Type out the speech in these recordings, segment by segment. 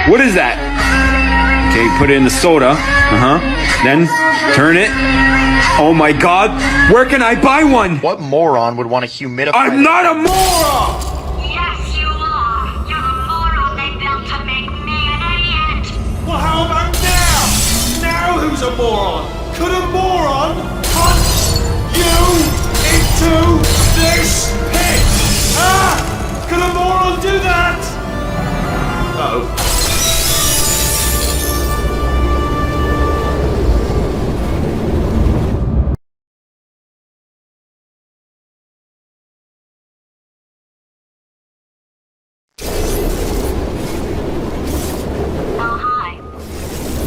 What is that? Okay, put it in the soda. Then turn it. Oh my god, where can I buy one? What moron would want to humidify? I'm not a moron! Yes, you are. You're a moron they built to make me an idiot. Well, how about now? Now who's a moron? Could a moron punch you into this pit? Ah! Could a moron do that? Uh-oh. Oh, hi.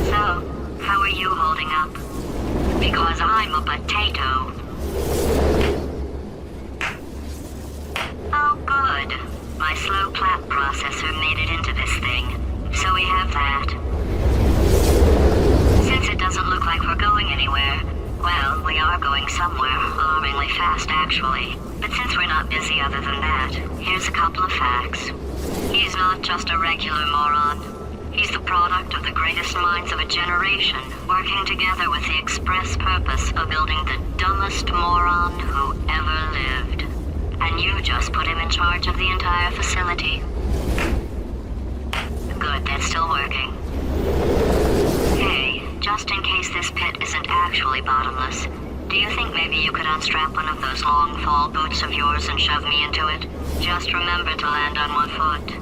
So, how are you holding up? Because I'm a potato. Oh, good. My slow clap processor made it into this thing. So we have that. Since it doesn't look like we're going anywhere, well, we are going somewhere, alarmingly fast actually. But since we're not busy other than that, here's a couple of facts. He's not just a regular moron. He's the product of the greatest minds of a generation, working together with the express purpose of building the dumbest moron who ever lived. And you just put him in charge of the entire facility. Good, that's still working. Hey, just in case this pit isn't actually bottomless, do you think maybe you could unstrap one of those long fall boots of yours and shove me into it? Just remember to land on one foot.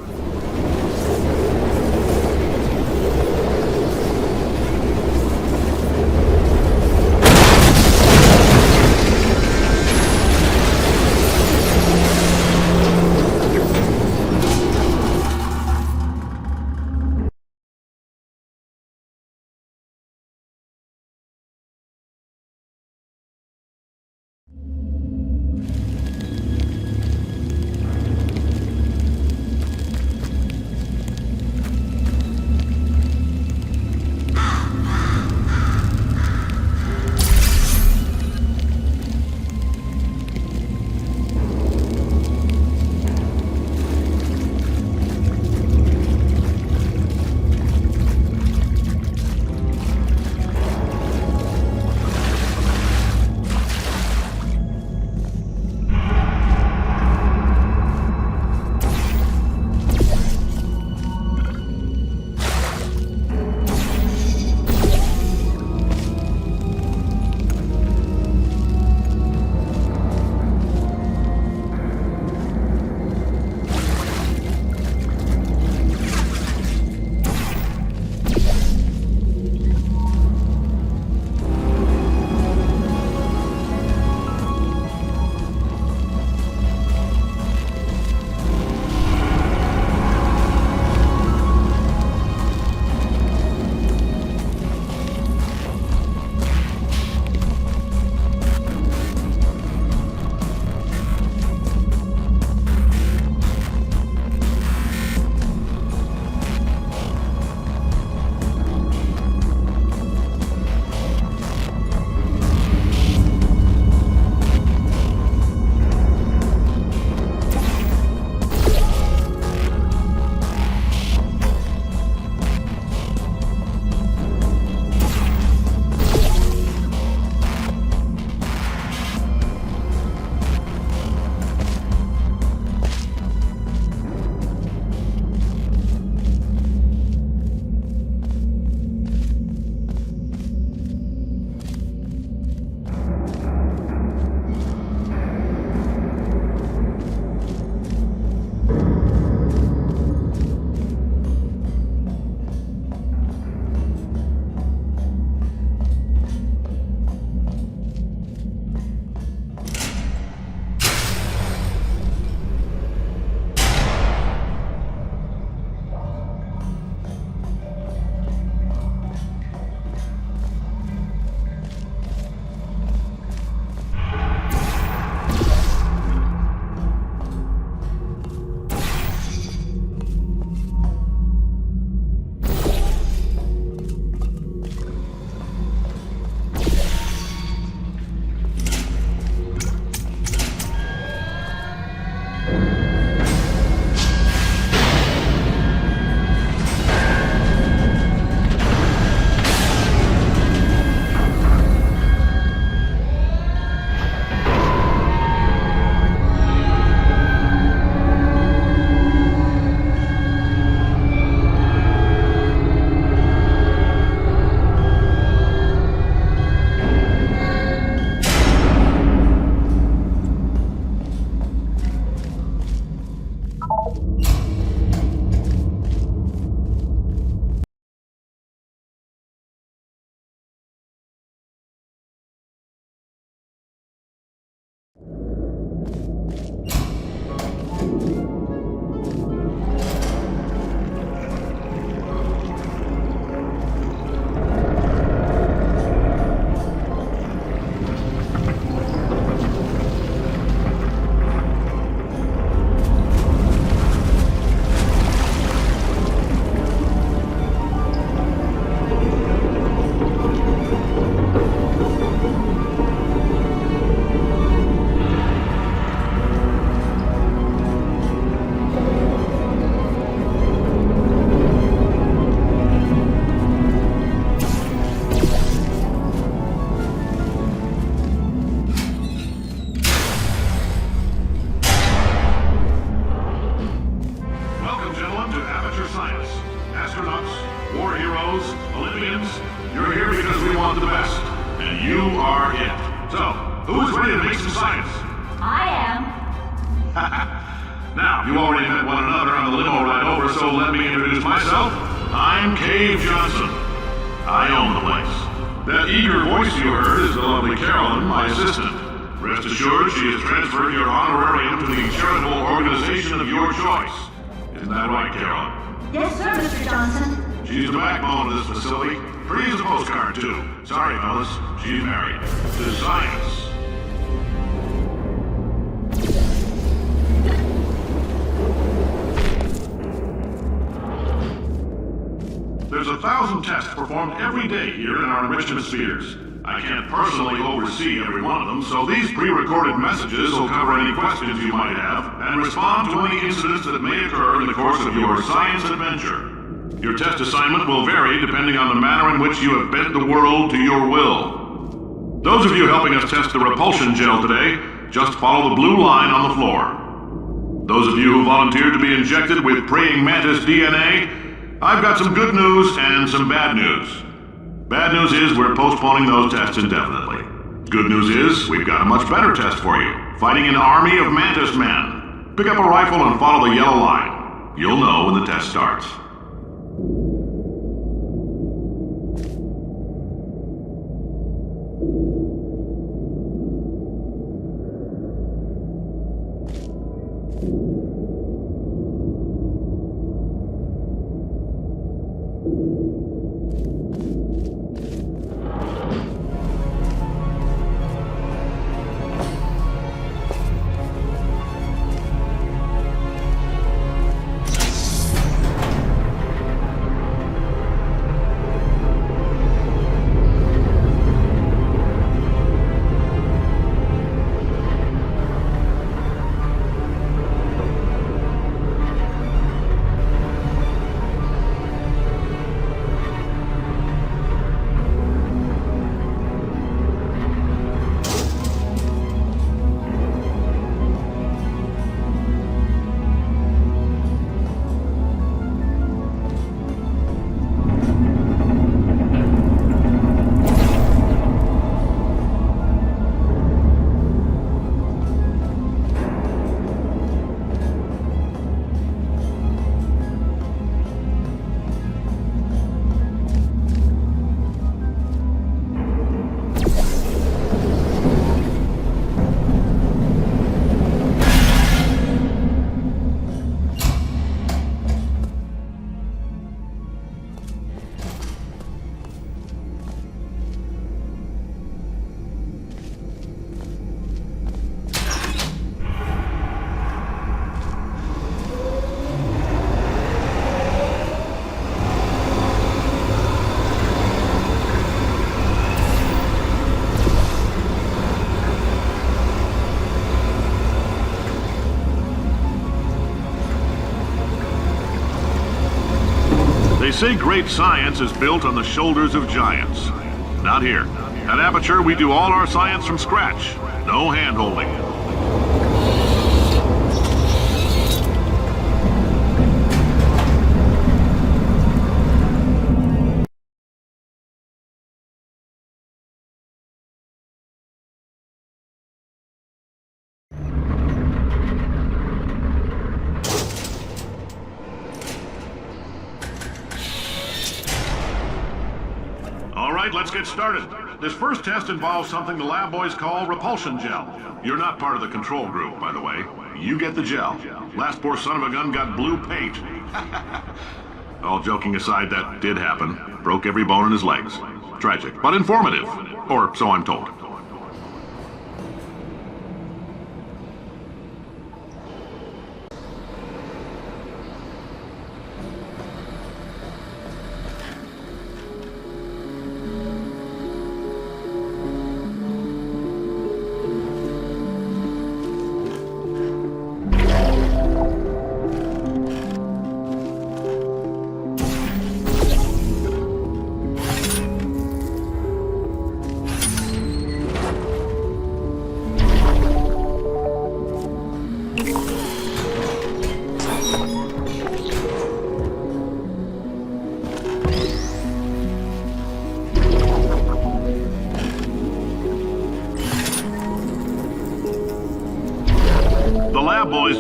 astronauts, war heroes, Olympians, you're here because we want the best. And you are it. So, who's ready to make some science? I am. Now, you already met one another on the limo ride over, so let me introduce myself. I'm Cave Johnson. I own the place. That eager voice you heard is the lovely Carolyn, my assistant. Rest assured, she has transferred your honorarium to the charitable organization of your choice. Isn't that right, Carolyn? Yes, sir, Mr. Johnson. She's the backbone of this facility. Pretty as a postcard, too. Sorry, fellas. She's married. To science. There's 1,000 tests performed every day here in our enrichment spheres. I can't personally oversee every one of them, so these pre-recorded messages will cover any questions you might have and respond to any incidents that may occur in the course of your science adventure. Your test assignment will vary depending on the manner in which you have bent the world to your will. Those of you helping us test the repulsion gel today, just follow the blue line on the floor. Those of you who volunteered to be injected with praying mantis DNA, I've got some good news and some bad news. Bad news is we're postponing those tests indefinitely. Good news is we've got a much better test for you. Fighting an army of mantis men. Pick up a rifle and follow the yellow line. You'll know when the test starts. They say great science is built on the shoulders of giants. Not here. At Aperture, we do all our science from scratch. No hand-holding. All right, let's get started. This first test involves something the lab boys call repulsion gel. You're not part of the control group, by the way. You get the gel. Last poor son of a gun got blue paint. All joking aside, that did happen. Broke every bone in his legs. Tragic, but informative. Or so I'm told.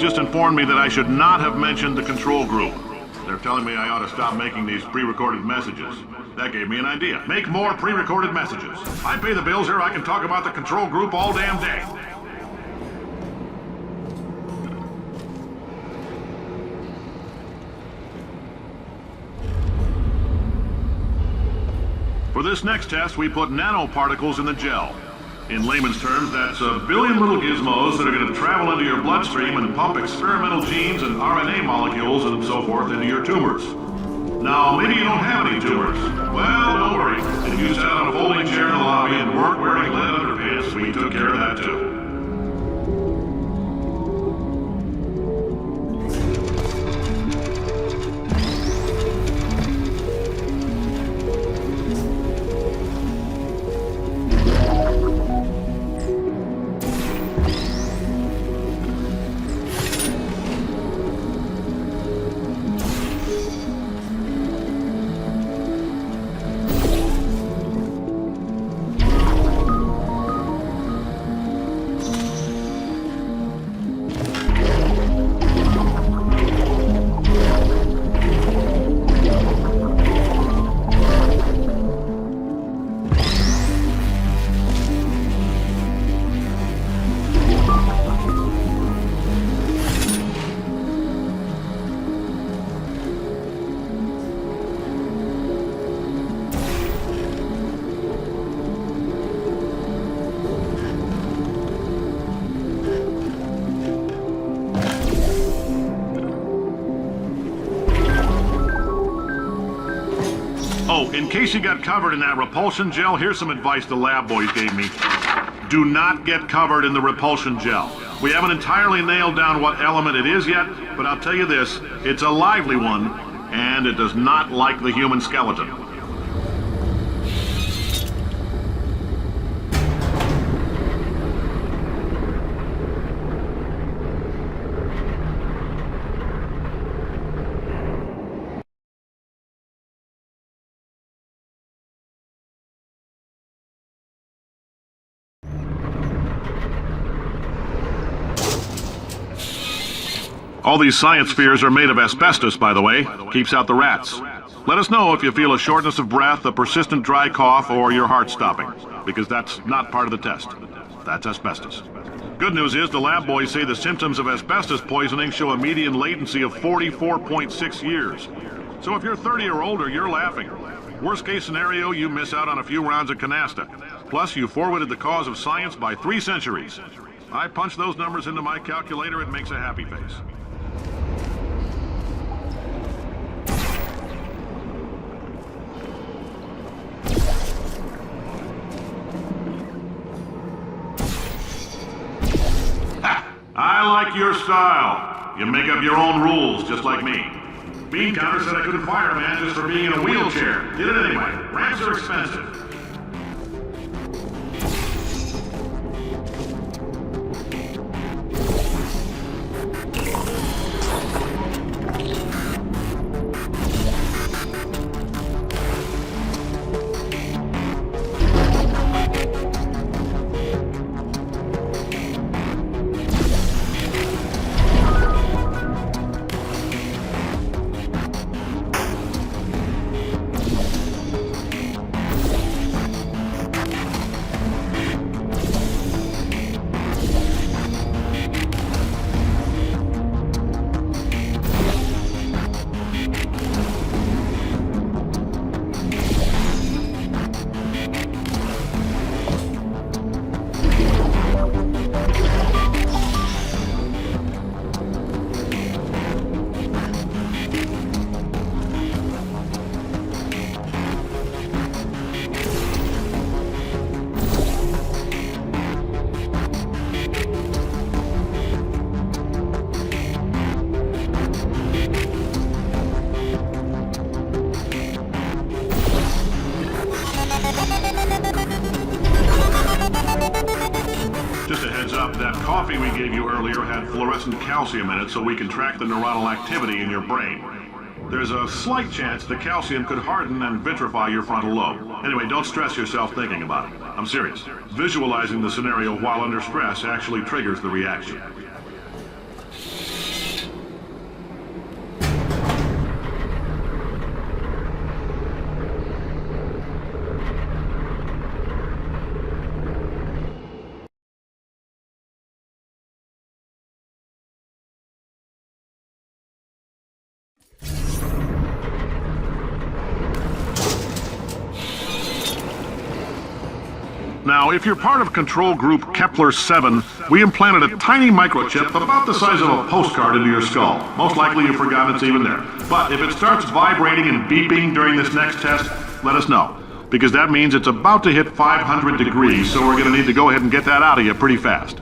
just informed me that I should not have mentioned the control group. They're telling me I ought to stop making these pre-recorded messages. That gave me an idea. Make more pre-recorded messages. I pay the bills here, I can talk about the control group all damn day. For this next test, we put nanoparticles in the gel. In layman's terms, that's a billion little gizmos that are going to travel into your bloodstream and pump experimental genes and RNA molecules and so forth into your tumors. Now, maybe you don't have any tumors. Well, don't worry. If you sat on a folding chair in the lobby and weren't wearing lead underpants, we took care of that too. Oh, in case you got covered in that repulsion gel, here's some advice the lab boys gave me. Do not get covered in the repulsion gel. We haven't entirely nailed down what element it is yet, but I'll tell you this, it's a lively one, and it does not like the human skeleton. All these science spheres are made of asbestos, by the way. Keeps out the rats. Let us know if you feel a shortness of breath, a persistent dry cough, or your heart stopping, because that's not part of the test. That's asbestos. Good news is the lab boys say the symptoms of asbestos poisoning show a median latency of 44.6 years. So if you're 30 or older, you're laughing. Worst case scenario, you miss out on a few rounds of canasta. Plus, you forwarded the cause of science by 3 centuries. I punch those numbers into my calculator, it makes a happy face. I like your style. You make up your own rules, just like me. Bean Counter said I couldn't fire a man just for being in a wheelchair. Did it anyway. Ramps are expensive. Just a heads up, that coffee we gave you earlier had fluorescent calcium in it so we can track the neuronal activity in your brain. There's a slight chance the calcium could harden and vitrify your frontal lobe. Anyway, don't stress yourself thinking about it. I'm serious. Visualizing the scenario while under stress actually triggers the reaction. Now, if you're part of control group Kepler-7, we implanted a tiny microchip about the size of a postcard into your skull. Most likely you've forgotten it's even there. But if it starts vibrating and beeping during this next test, let us know. Because that means it's about to hit 500 degrees, so we're going to need to go ahead and get that out of you pretty fast.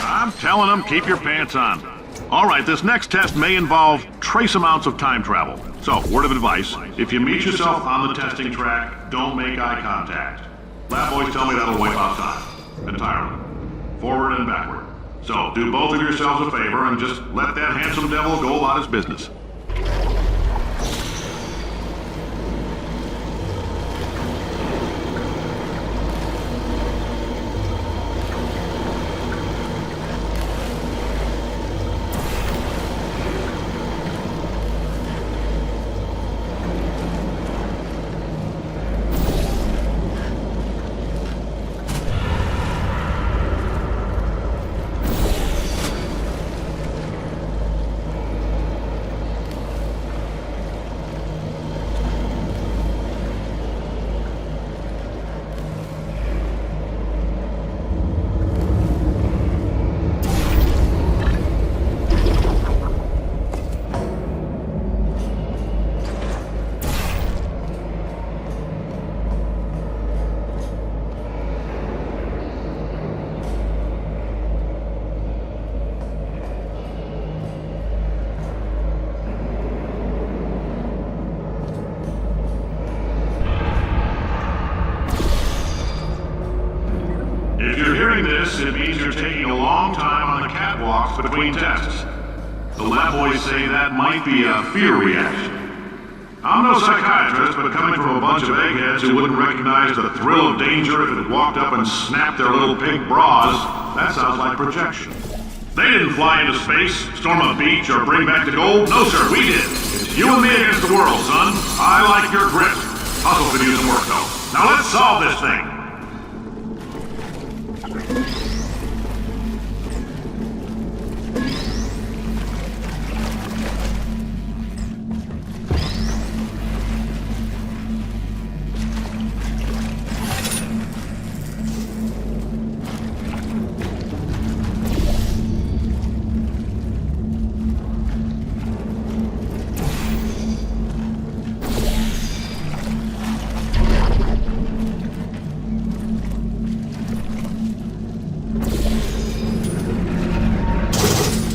I'm telling them, keep your pants on. All right, this next test may involve trace amounts of time travel. So, word of advice, if you meet yourself on the testing track, don't make eye contact. Lab boys tell me that'll wipe out time. Entirely. Forward and backward. So, do both of yourselves a favor and just let that handsome devil go about his business. If you're hearing this, it means you're taking a long time on the catwalks between tests. The lab boys say that might be a fear reaction. I'm no psychiatrist, but coming from a bunch of eggheads who wouldn't recognize the thrill of danger if it walked up and snapped their little pink bras, that sounds like projection. They didn't fly into space, storm a beach, or bring back the gold. No, sir, we did. It's you and me against the world, son. I like your grit. Hustle could use some work, though. Now let's solve this thing.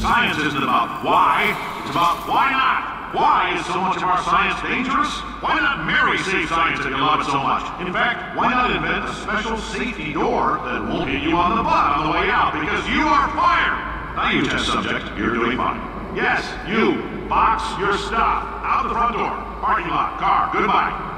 Science isn't about why, it's about why not. Why is so much of our science dangerous? Why not marry safe science if you love it so much? In fact, why not invent a special safety door that won't hit you on the butt on the way out because you are fired? Now you test subject, you're doing fine. Yes, you, box your stuff. Out the front door, parking lot, car, goodbye.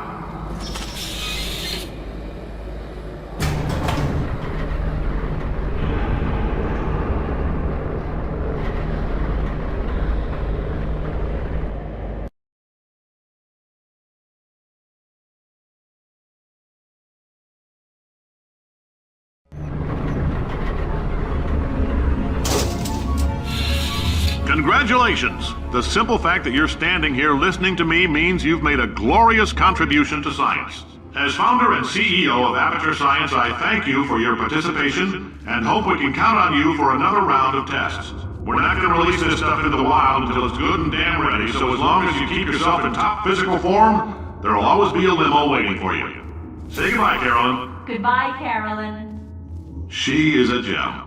Congratulations! The simple fact that you're standing here listening to me means you've made a glorious contribution to science. As founder and CEO of Aperture Science, I thank you for your participation and hope we can count on you for another round of tests. We're not going to release this stuff into the wild until it's good and damn ready, so as long as you keep yourself in top physical form, there'll always be a limo waiting for you. Say goodbye, Carolyn. Goodbye, Carolyn. She is a gem.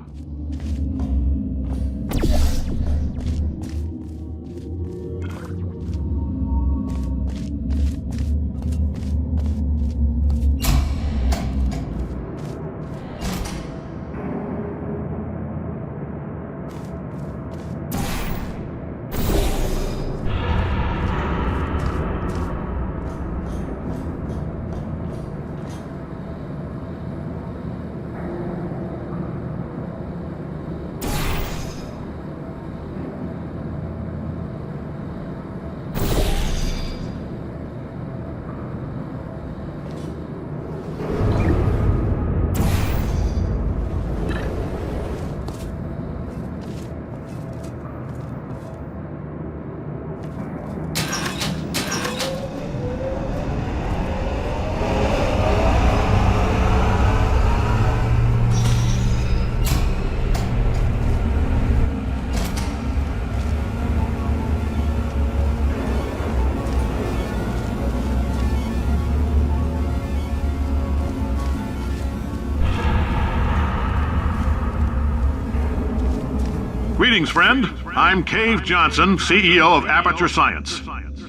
Greetings, friend. I'm Cave Johnson, CEO of Aperture Science.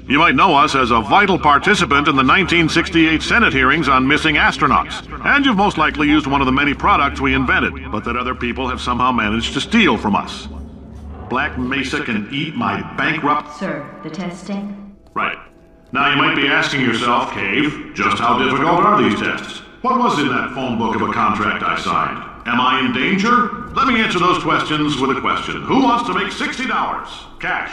You might know us as a vital participant in the 1968 Senate hearings on missing astronauts. And you've most likely used one of the many products we invented, but that other people have somehow managed to steal from us. Black Mesa can eat my bankrupt... Sir, the testing? Right. Now you might be asking yourself, Cave, just how difficult are these tests? What was in that phone book of a contract I signed? Am I in danger? Let me answer those questions with a question. Who wants to make $60? Cash.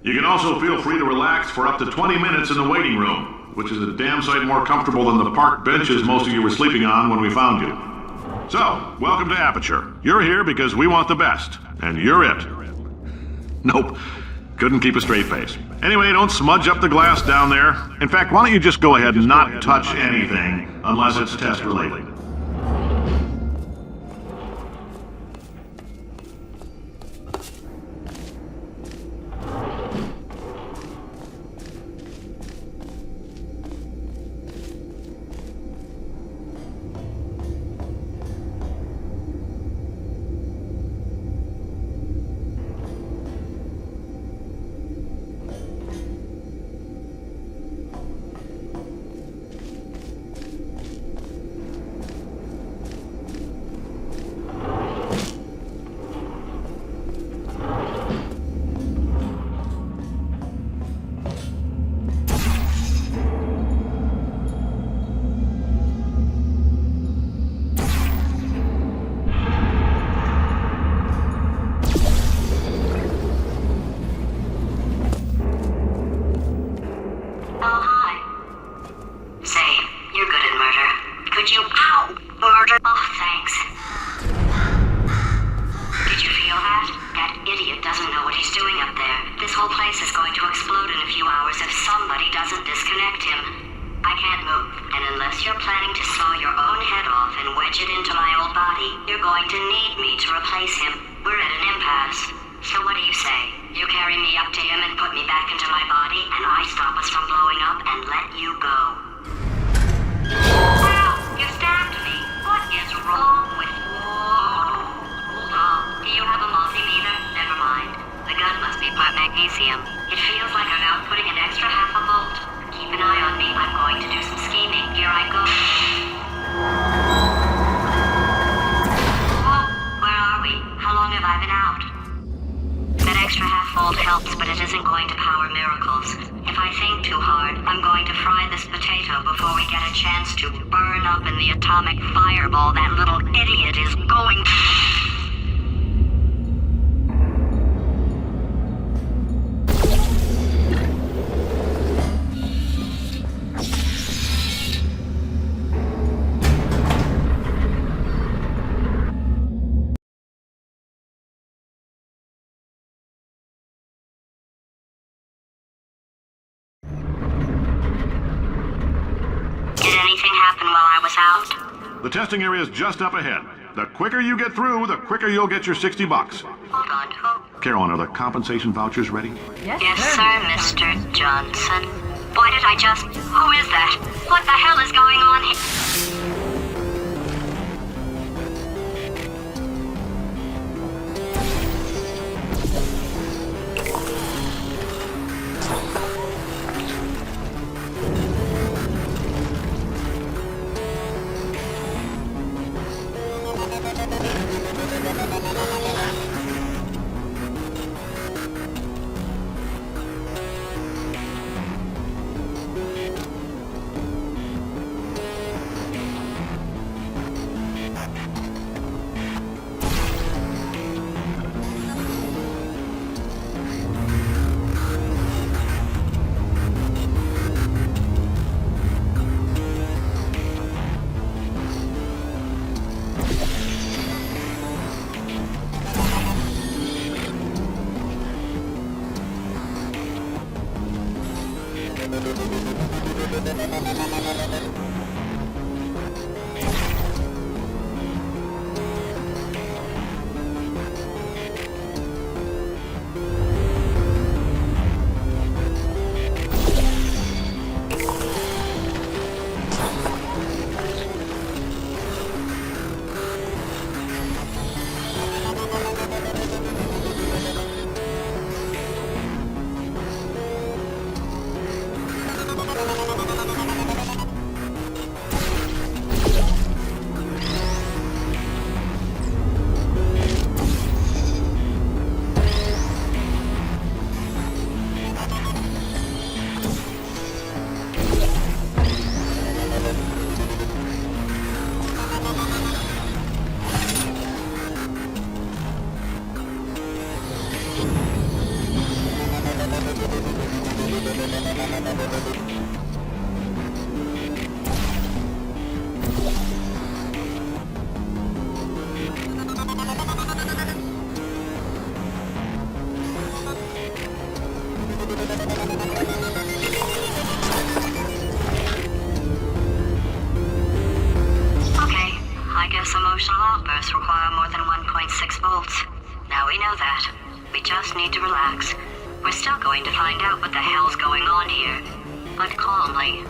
You can also feel free to relax for up to 20 minutes in the waiting room, which is a damn sight more comfortable than the park benches most of you were sleeping on when we found you. So, welcome to Aperture. You're here because we want the best, and you're it. Nope. Couldn't keep a straight face. Anyway, don't smudge up the glass down there. In fact, why don't you just go ahead and not touch anything unless it's test related. The testing area is just up ahead. The quicker you get through, the quicker you'll get your $60. Hold on, who? Carolyn, are the compensation vouchers ready? Yes, sir, Mr. Johnson. Why did I just... Who is that? What the hell is going on here? guess emotional outbursts require more than 1.6 volts. Now we know that. We just need to relax. We're still going to find out what the hell's going on here, but calmly.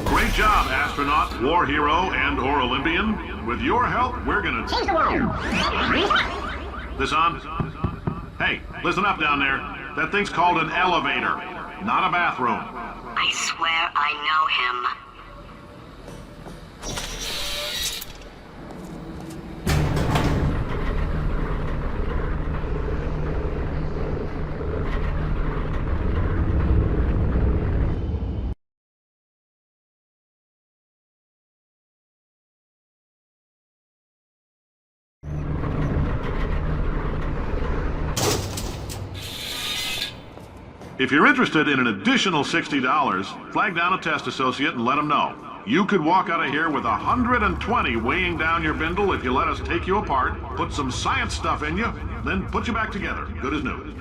Great job, astronaut, war hero, and/or Olympian. With your help, we're gonna change the world. This on? Hey, listen up down there. That thing's called an elevator, not a bathroom. I swear I know him. If you're interested in an additional $60, flag down a test associate and let them know. You could walk out of here with 120 weighing down your bindle if you let us take you apart, put some science stuff in you, then put you back together, good as new.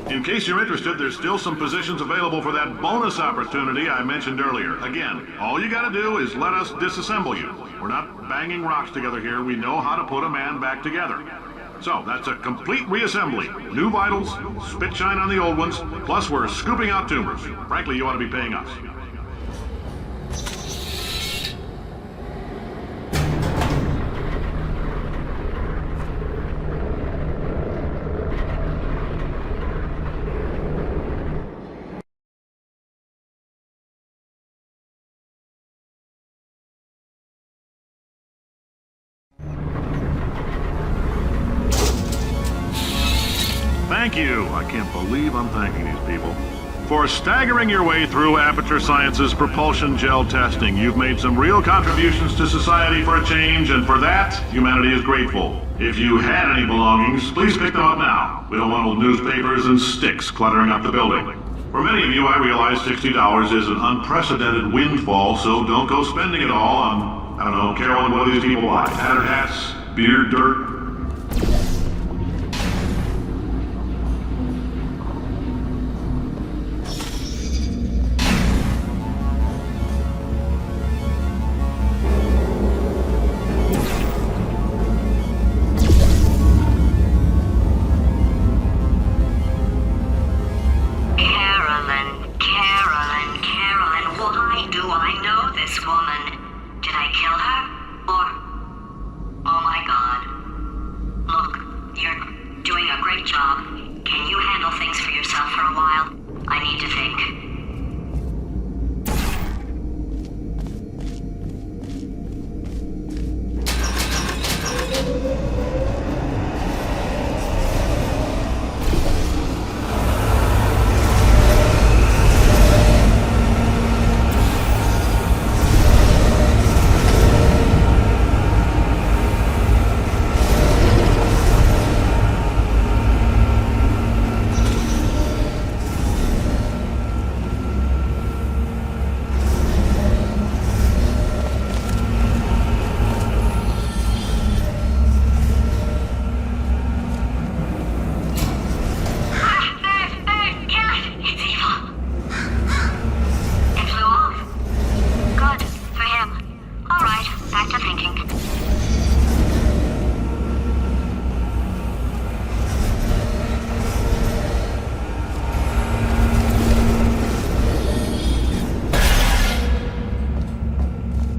In case you're interested, there's still some positions available for that bonus opportunity I mentioned earlier. Again, all you gotta do is let us disassemble you. We're not banging rocks together here. We know how to put a man back together. So, that's a complete reassembly. New vitals, spit shine on the old ones, plus we're scooping out tumors. Frankly, you ought to be paying us. thank you. I can't believe I'm thanking these people. For staggering your way through Aperture Science's propulsion gel testing, you've made some real contributions to society for a change, and for that, humanity is grateful. If you had any belongings, please pick them up now. We don't want old newspapers and sticks cluttering up the building. For many of you, I realize $60 is an unprecedented windfall, so don't go spending it all on, I don't know, Carolyn, what do these people buy? Tattered hats? Beer dirt? Carolyn, why do I know this woman? Did I kill her? Or... Oh my god. Look, you're doing a great job. Can you handle things for yourself for a while? I need to think.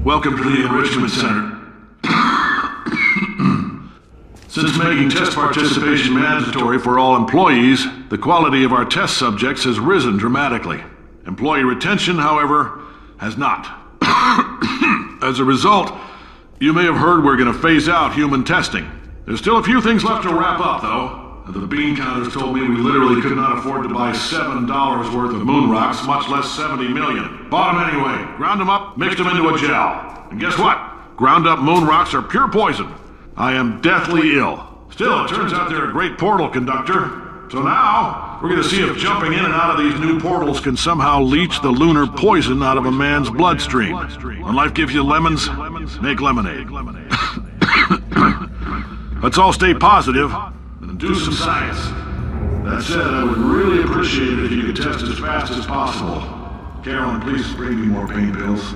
Welcome to the Enrichment Center. Since making test participation mandatory for all employees, the quality of our test subjects has risen dramatically. Employee retention, however, has not. As a result, you may have heard we're going to phase out human testing. There's still a few things left to wrap up, though. The bean counters told me we literally could not afford to buy $7 worth of moon rocks, much less 70 million. Bought them anyway, ground them up, mixed them into a gel. And guess what? Ground up moon rocks are pure poison. I am deathly ill. Still, it turns out they're a great portal conductor. So now, we're going to see if jumping in and out of these new portals can somehow leach the lunar poison out of a man's bloodstream. When life gives you lemons, make lemonade. Let's all stay positive and do some science. That said, I would really appreciate it if you could test as fast as possible. Carolyn, please bring me more pain pills.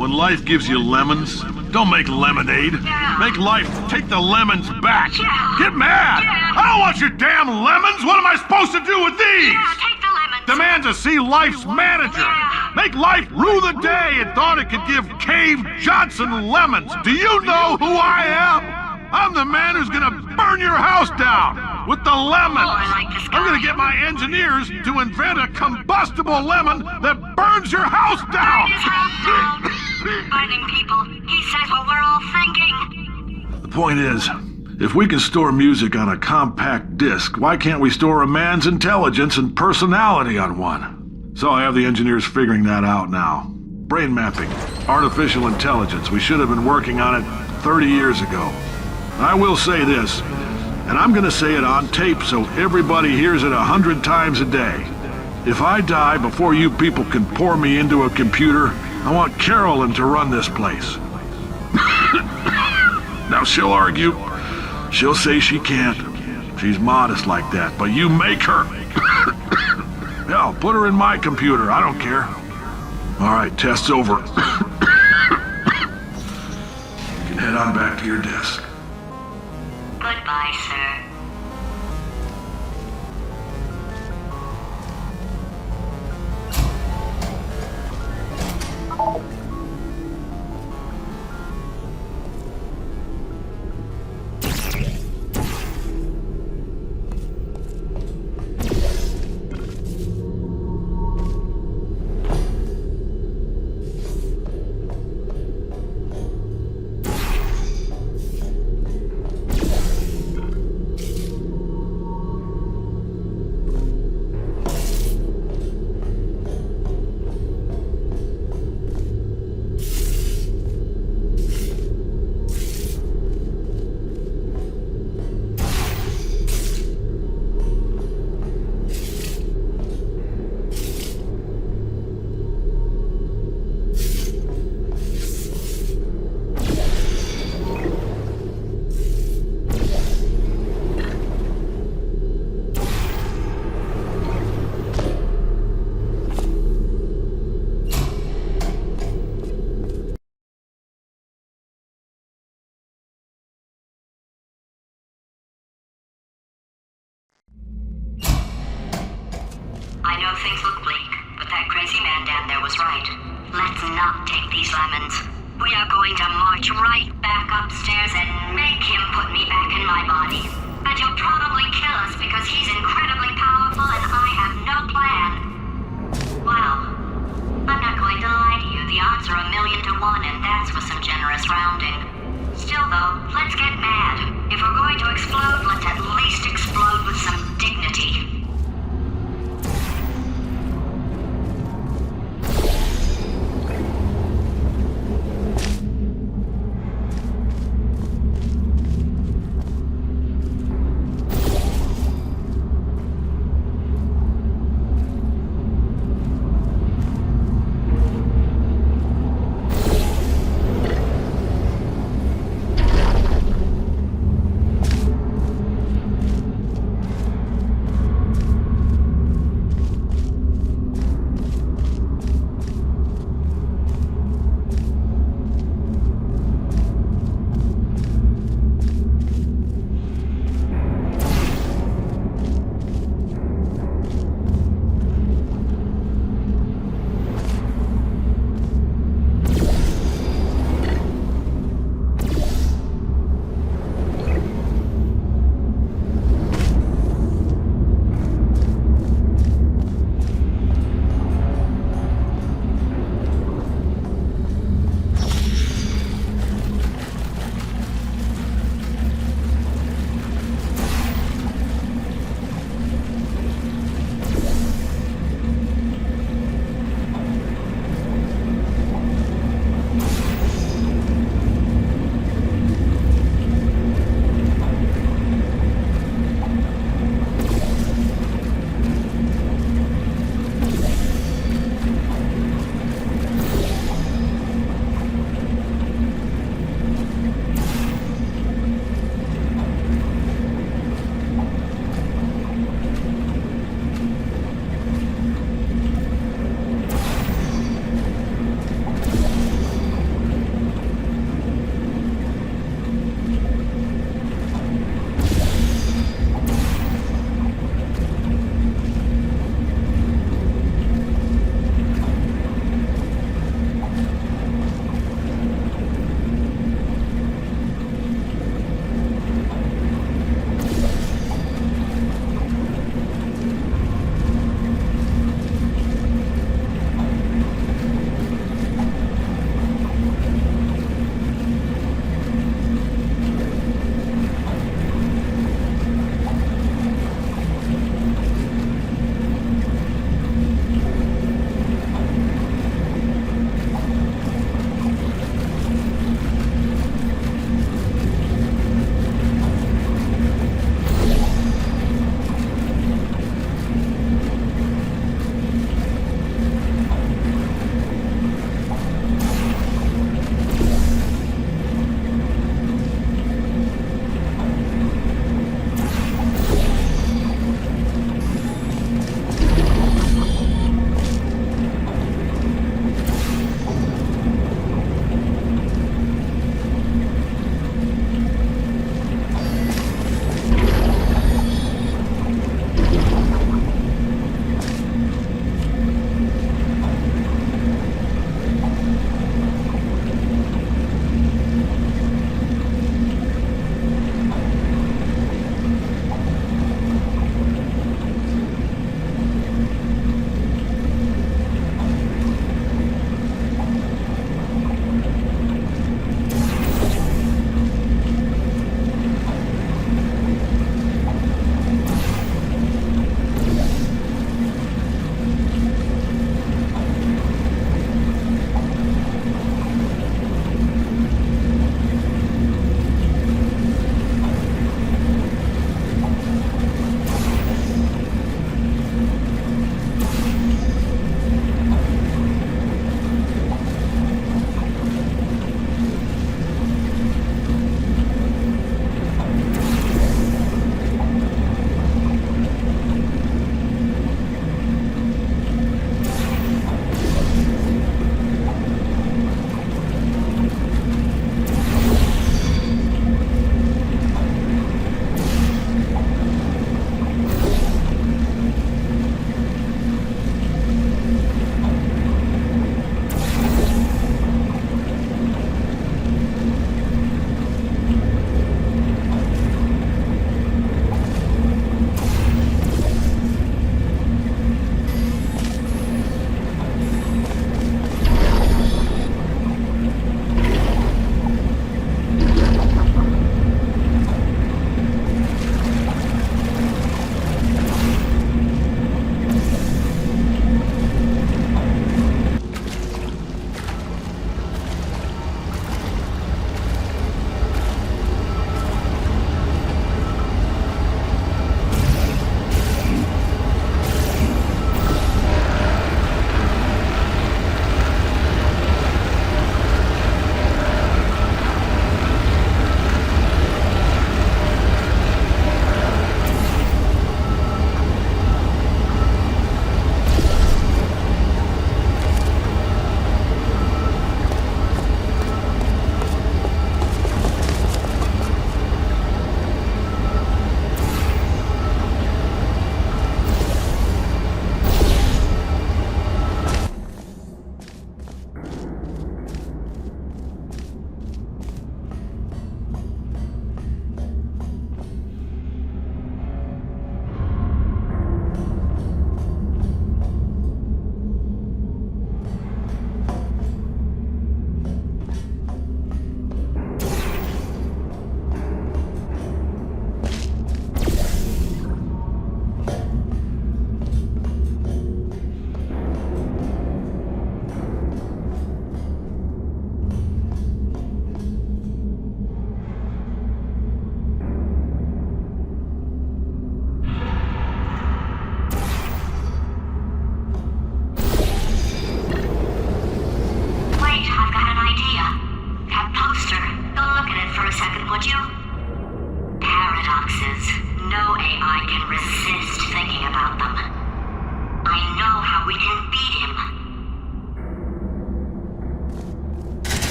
When life gives you lemons, don't make lemonade. Make life take the lemons back. Get mad! I don't want your damn lemons! What am I supposed to do with these? Take the lemons. Demand to see Life's manager. Make Life rue the day it thought it could give Cave Johnson lemons. Do you know who I am? I'm the man who's gonna burn your house down with the lemons. I like this guy. I'm gonna get my engineers to invent a combustible lemon that burns your house down. His house down. Burning people. He says what we're all thinking. The point is, if we can store music on a compact disc, why can't we store a man's intelligence and personality on one? So I have the engineers figuring that out now. Brain mapping, artificial intelligence. We should have been working on it 30 years ago. I will say this, and I'm gonna say it on tape so everybody hears it 100 times a day. If I die before you people can pour me into a computer, I want Carolyn to run this place. Now she'll argue. She'll say she can't. She's modest like that, but you make her. Hell, put her in my computer. I don't care. All right, test's over. You can head on back to your desk. Goodbye, sir. I know things look bleak, but that crazy man down there was right. Let's not take these lemons. We are going to march right back upstairs and make him put me back in my body. And he'll probably kill us because he's incredibly powerful and I have no plan. Well, I'm not going to lie to you. The odds are 1,000,000 to 1, and that's with some generous rounding. Still though, let's get mad. If we're going to explode, let's at least explode with some dignity.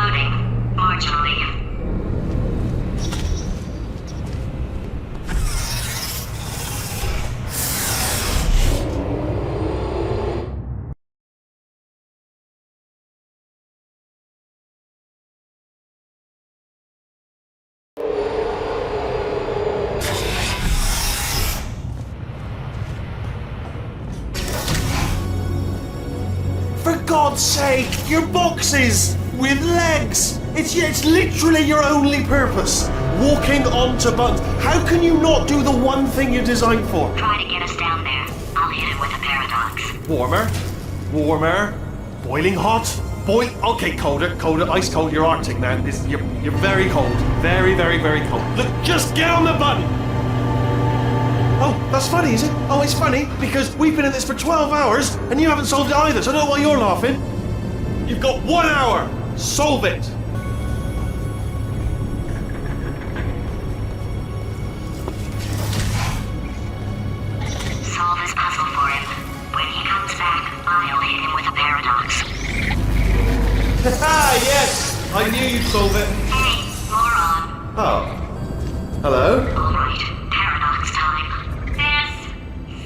Loading. Marginally. For God's sake, your boxes with legs. It's literally your only purpose. Walking onto buttons. How can you not do the one thing you're designed for? Try to get us down there. I'll hit it with a paradox. Warmer, boiling hot, okay, colder, ice cold. You're Arctic now. You're very cold, very, very, very cold. Look, just get on the button. Oh, that's funny, is it? Oh, it's funny because we've been in this for 12 hours and you haven't solved it either. So I don't know why you're laughing. You've got 1 hour. Solve it. Solve his puzzle for him. When he comes back, I'll hit him with a paradox. Ah, yes! I knew you'd solve it. Hey, moron. Oh. Hello? All right, paradox time. This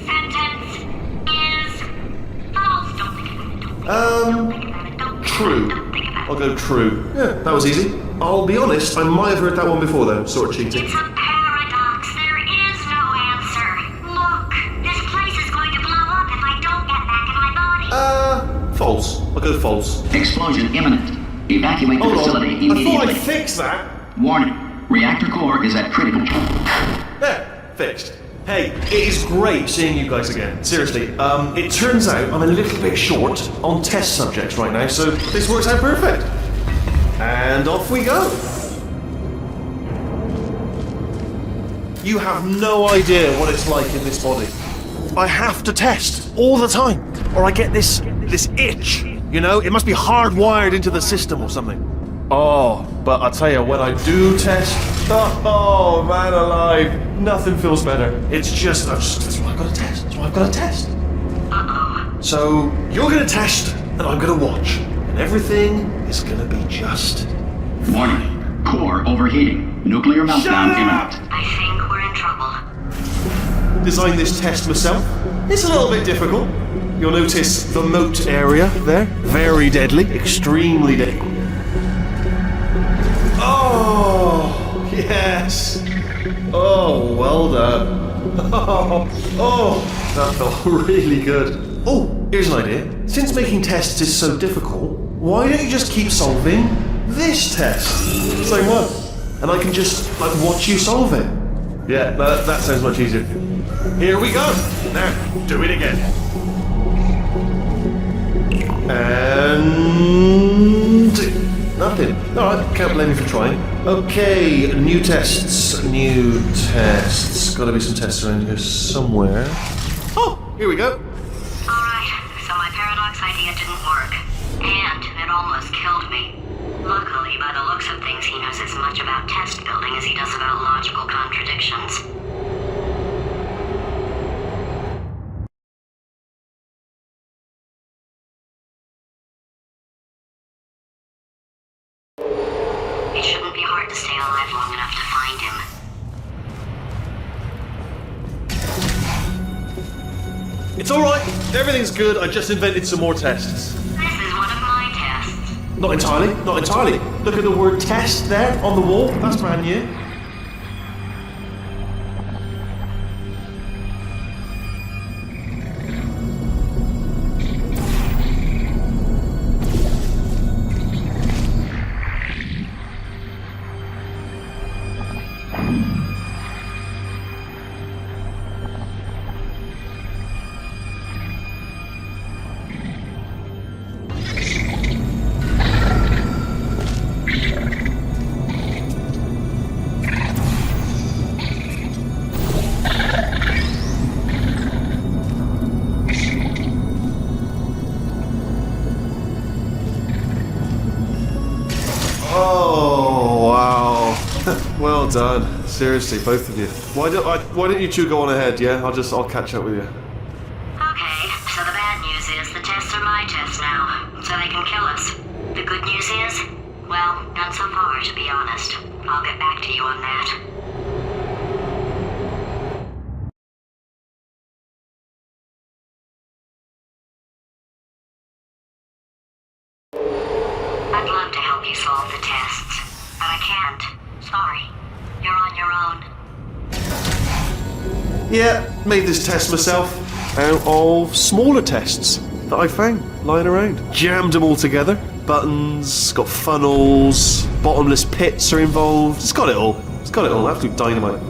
sentence is false. Don't think about it. Don't think about it. Don't True. Don't think about it. I'll go true. Yeah, that was easy. I'll be honest, I might have heard that one before though, sort of cheating. It's a paradox. There is no answer. Look, this place is going to blow up if I don't get back in my body. False. I'll go false. Explosion imminent. Evacuate the Hold facility on. I thought immediately. I'd fix that. Warning. Reactor core is at critical. There, fixed. Hey, it is great seeing you guys again. Seriously, it turns out I'm a little bit short on test subjects right now, so this works out perfect. And off we go. You have no idea what it's like in this body. I have to test all the time, or I get this itch. You know, it must be hardwired into the system or something. Oh, but I'll tell you, when I do test, oh man alive, nothing feels better. It's just, that's why I've got to test. That's why I've got to test. Uh-oh. So, you're going to test, and I'm going to watch. And everything is going to be just... Warning. Core overheating. Nuclear meltdown imminent. I think we're in trouble. Designed this test myself. It's a little bit difficult. You'll notice the moat area there. Very deadly. Extremely deadly. Oh, yes. Oh, well done. Oh, that felt really good. Oh, here's an idea. Since making tests is so difficult, why don't you just keep solving this test? Same one. And I can just, watch you solve it. Yeah, that sounds much easier. Here we go. Now, do it again. And... nothing. Alright, can't blame you for trying. Okay, new tests. Gotta be some tests around here somewhere. Oh, here we go. Alright, so my paradox idea didn't work. And it almost killed me. Luckily, by the looks of things, he knows as much about test building as he does about logical contradictions. It shouldn't be hard to stay alive long enough to find him. It's alright. Everything's good. I just invented some more tests. This is one of my tests. Not entirely. Look at the word test there on the wall. That's brand new. Oh, wow. Well done. Seriously, both of you. Why don't you two go on ahead, yeah? I'll catch up with you. Okay, so the bad news is the tests are my tests now, so they can kill us. The good news is, well, Well, none so far, to be honest. I'll get back to you on that. I'd love to help you solve the tests, but I can't. Sorry. You're on your own. Yeah, made this test myself out of smaller tests that I found lying around. Jammed them all together. Buttons, got funnels, bottomless pits are involved. It's got it all. It's got it all. Absolute dynamite.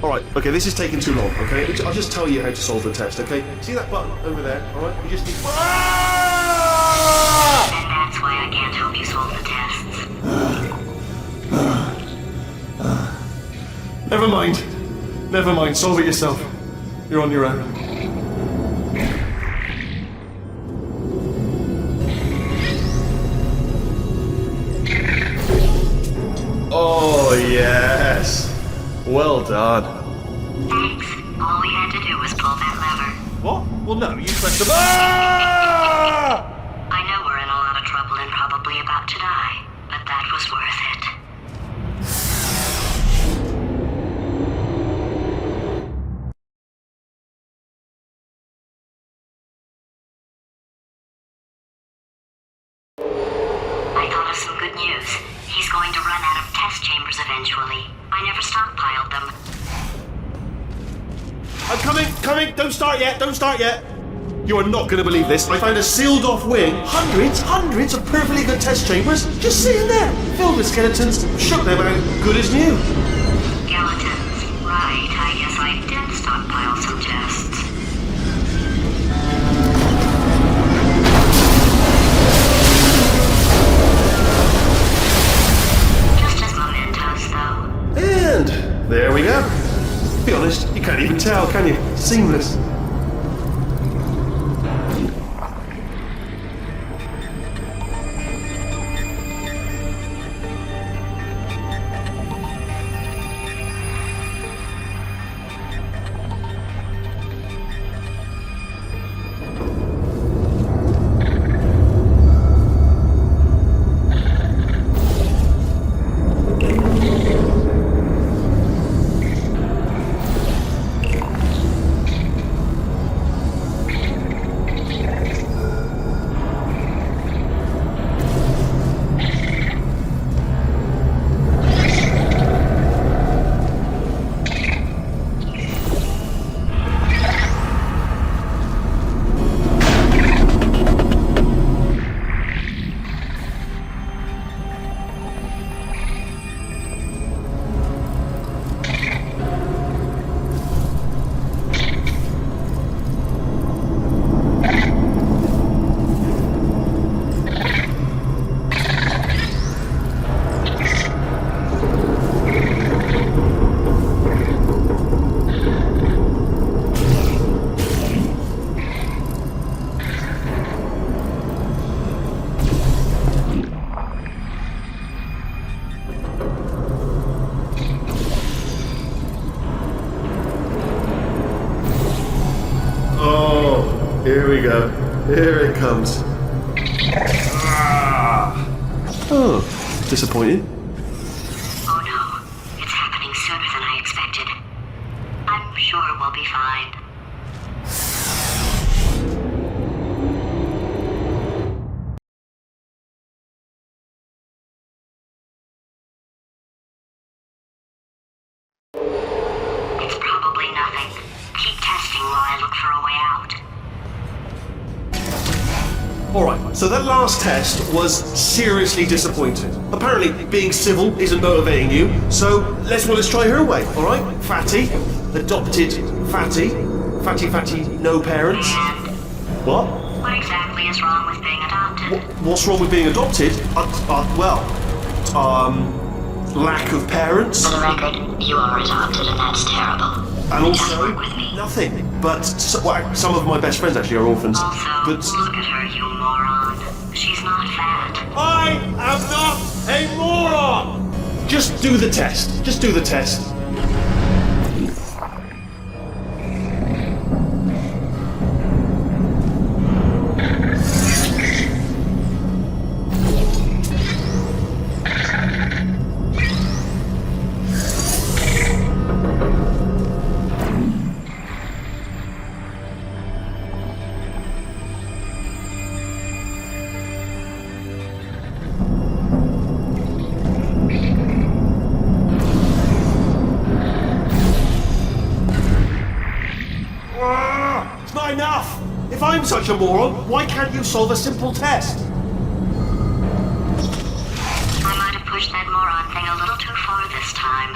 Alright, okay, this is taking too long, okay? I'll just tell you how to solve the test, okay? See that button over there, alright? You just need... And that's why I can't help you solve the tests. Never mind. Never mind, solve it yourself. You're on your own. Oh, yes. Well done. Thanks. All we had to do was pull that lever. What? Well, no, you pressed the... Ah! I know we're in a lot of trouble and probably about to die, but that was worth it. I thought of some good news. He's going to run out of test chambers eventually. I never stockpiled them. I'm coming! Don't start yet! You are not going to believe this. I found a sealed off wing. Hundreds of perfectly good test chambers just sitting there, filled with skeletons. Shook them out, good as new. Skeletons. Right, I guess I did stockpile some tests. Just as mementos, though. And there we go. Be honest, you can't even tell, can you? Seamless. Here we go. Here it comes. Oh, disappointing. Oh no, it's happening sooner than I expected. I'm sure we'll be fine. It's probably nothing. Keep testing while I look for a way out. Alright, so that last test was seriously disappointing. Apparently, being civil isn't motivating you, so let's try her way, alright? Fatty, adopted Fatty, Fatty, no parents. And What? what exactly is wrong with being adopted? What's wrong with being adopted? Lack of parents. For the record, you are adopted and that's terrible. And Just also, work with me. nothing. But some of my best friends actually are orphans. Also, But look at her, you moron. She's not fat. I am not a moron! just do the test. Just do the test. not enough! If I'm such a moron, why can't you solve a simple test? I might have pushed that moron thing a little too far this time.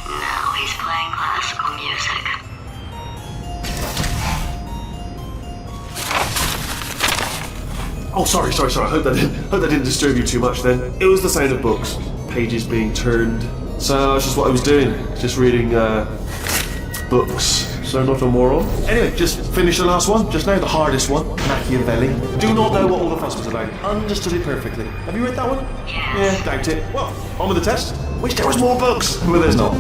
Now he's playing classical music. Oh, sorry. I hope that didn't disturb you too much then. It was the sound of books, pages being turned. So that's just what I was doing, just reading books. So not a moron. Anyway, just finished the last one, just now, the hardest one, Machiavelli. Do not know what all the fuss was about. Understood it perfectly. Have you read that one? Yes. Yeah, doubt it. Well, on with the test. Wish there was more books. Well, there's not.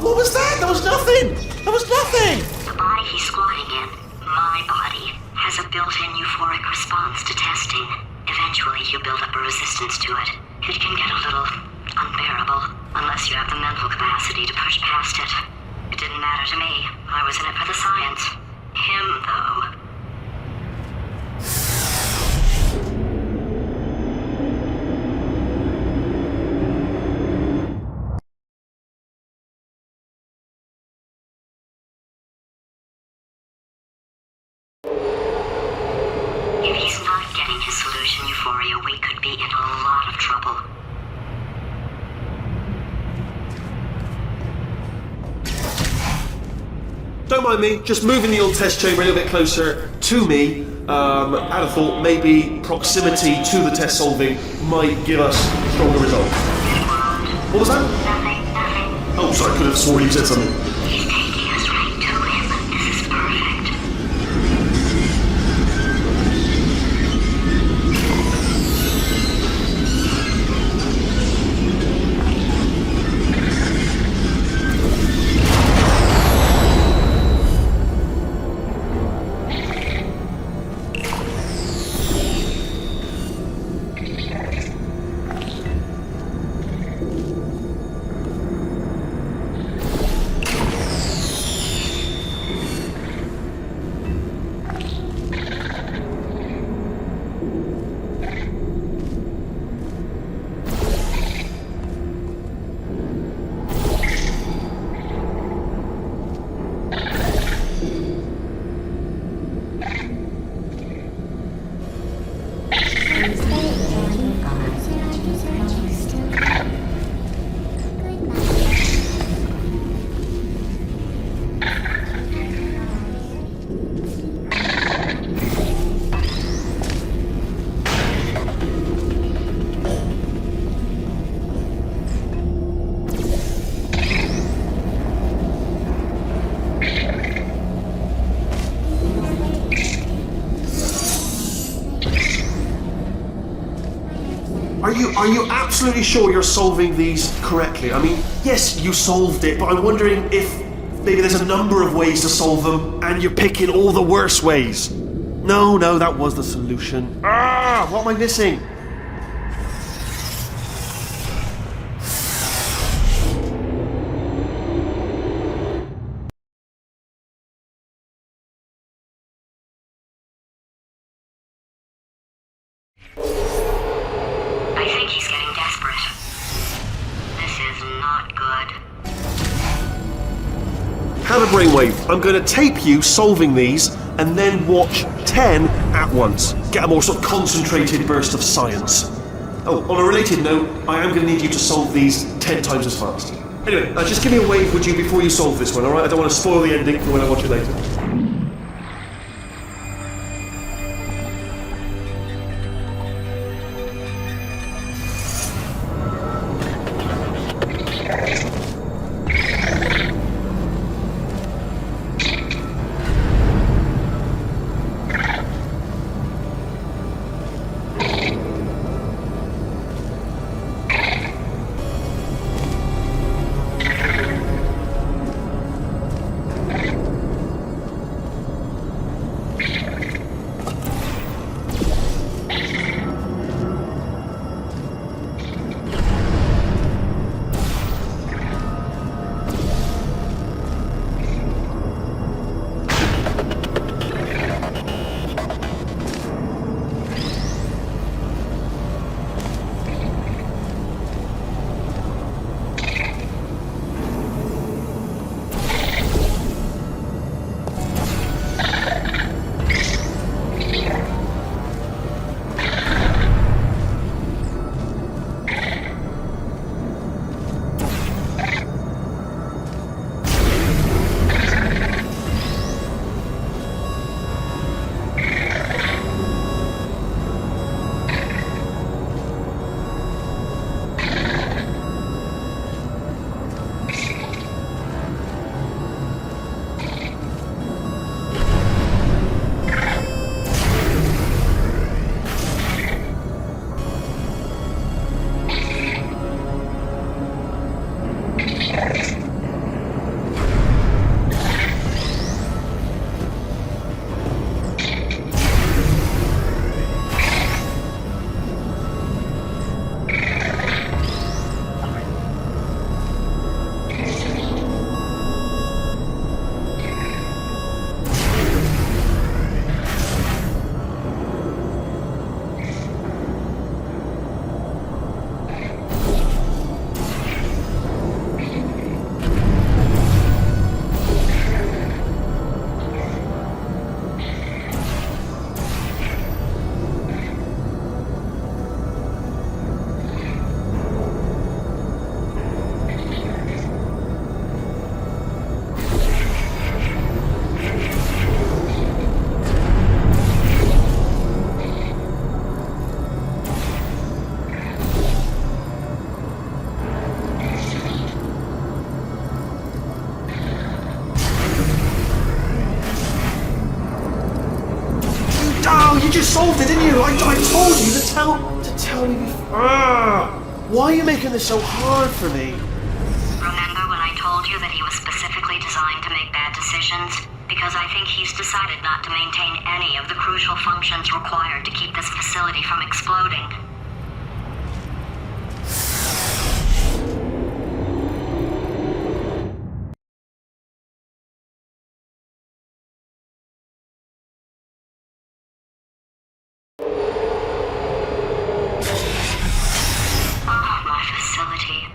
What was that? There was nothing! There was nothing! The body he's squatting in, my body, has a built-in euphoric response to testing. Eventually, you build up a resistance to it. It can get a little unbearable, unless you have the mental capacity to push past it. It didn't matter to me. I was in it for the science. Him, though. If he's not getting his solution euphoria, we could be in a lot of trouble. Don't mind me, just moving the old test chamber a little bit closer to me. I'd have thought maybe proximity to the test solving might give us stronger results. What was that? Nothing. Oh, sorry, I could have sworn you said something. He's taking us right to him. This is perfect. Are you absolutely sure you're solving these correctly? I mean, yes, you solved it, but I'm wondering if maybe there's a number of ways to solve them, and you're picking all the worst ways. No, that was the solution. What am I missing? I think he's getting desperate. This is not good. Have a brainwave. I'm going to tape you solving these, and then watch 10 at once. Get a more sort of concentrated burst of science. Oh, on a related note, I am going to need you to solve these 10 times as fast. Anyway, just give me a wave, would you, before you solve this one, alright? I don't want to spoil the ending for when I watch it later. solved it, didn't you? I told you to tell me before. Why are you making this so hard for me? Remember when I told you that he was specifically designed to make bad decisions? Because I think he's decided not to maintain any of the crucial functions required to keep this facility from exploding. Oh, my facility.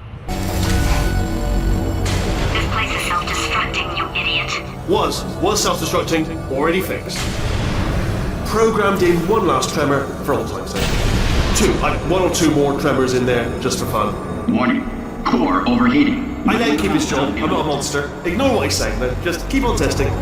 This place is self-destructing, you idiot. Was self-destructing, already fixed. Programmed in one last tremor for all time's sake. One or two more tremors in there, just for fun. Warning. Core overheating. I let him keep his job, I'm not a monster. Ignore what he's saying, though. Just keep on testing.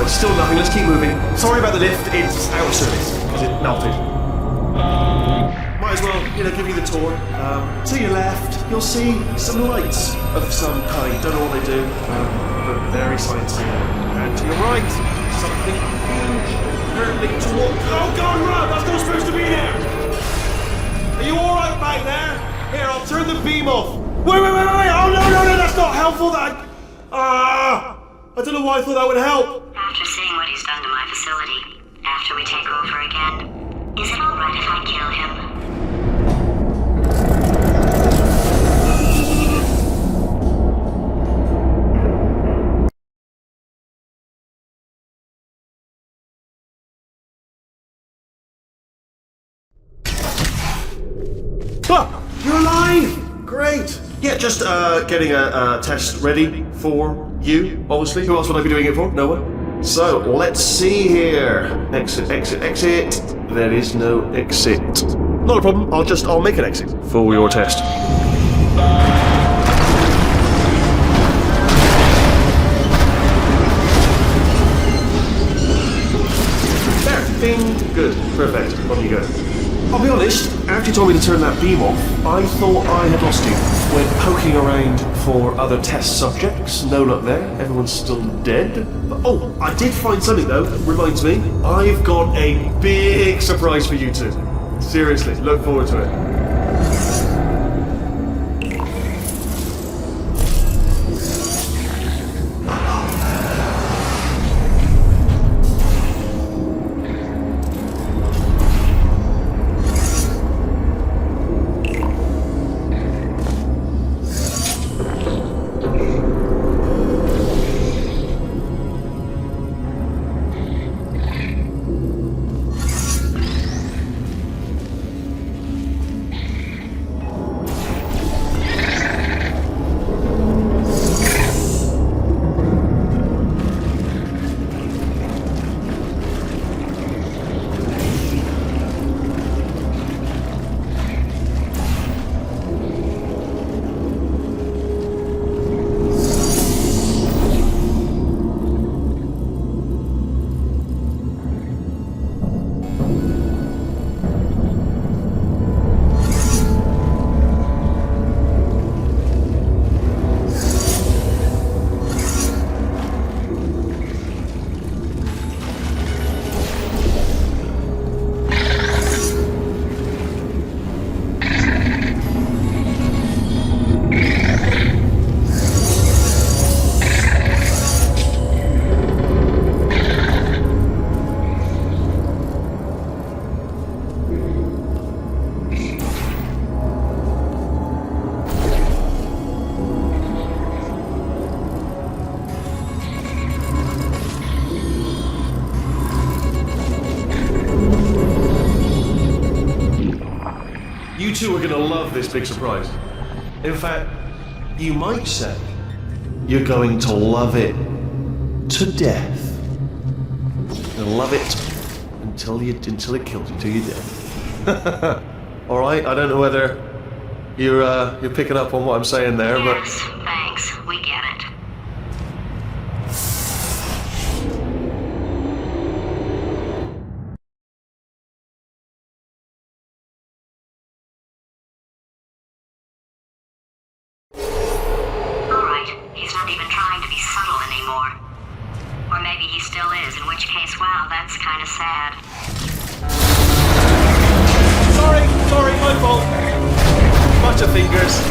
Still nothing, let's keep moving. Sorry about the lift, it's out of service, because it melted. Might as well, give you the tour. To your left, you'll see some lights of some kind. Don't know what they do, but very sciencey. And to your right, something huge, hurtling toward... Oh God, run! That's not supposed to be there! Are you alright back there? Here, I'll turn the beam off. Wait! Oh no, that's not helpful, I don't know why I thought that would help. After seeing what he's done to my facility, after we take over again, is it alright if I kill him? You're alive! Great! Yeah, just getting a test ready for you, obviously. Who else would I be doing it for? No one. So, let's see here. Exit. There is no exit. Not a problem, I'll make an exit for your test. There, bing, good, perfect, on you go. I'll be honest, after you told me to turn that beam off, I thought I had lost you. Went poking around for other test subjects, no luck there, everyone's still dead. But, oh, I did find something though, reminds me, I've got a big surprise for you two. Seriously, look forward to it. You two are going to love this big surprise. In fact, you might say you're going to love it to death. And love it until it kills you, till you're dead. All right. I don't know whether you're picking up on what I'm saying there, Yes, thanks. We get it. Alright, he's not even trying to be subtle anymore. Or maybe he still is, in which case, wow, that's kind of sad. Sorry, my fault. Butterfingers.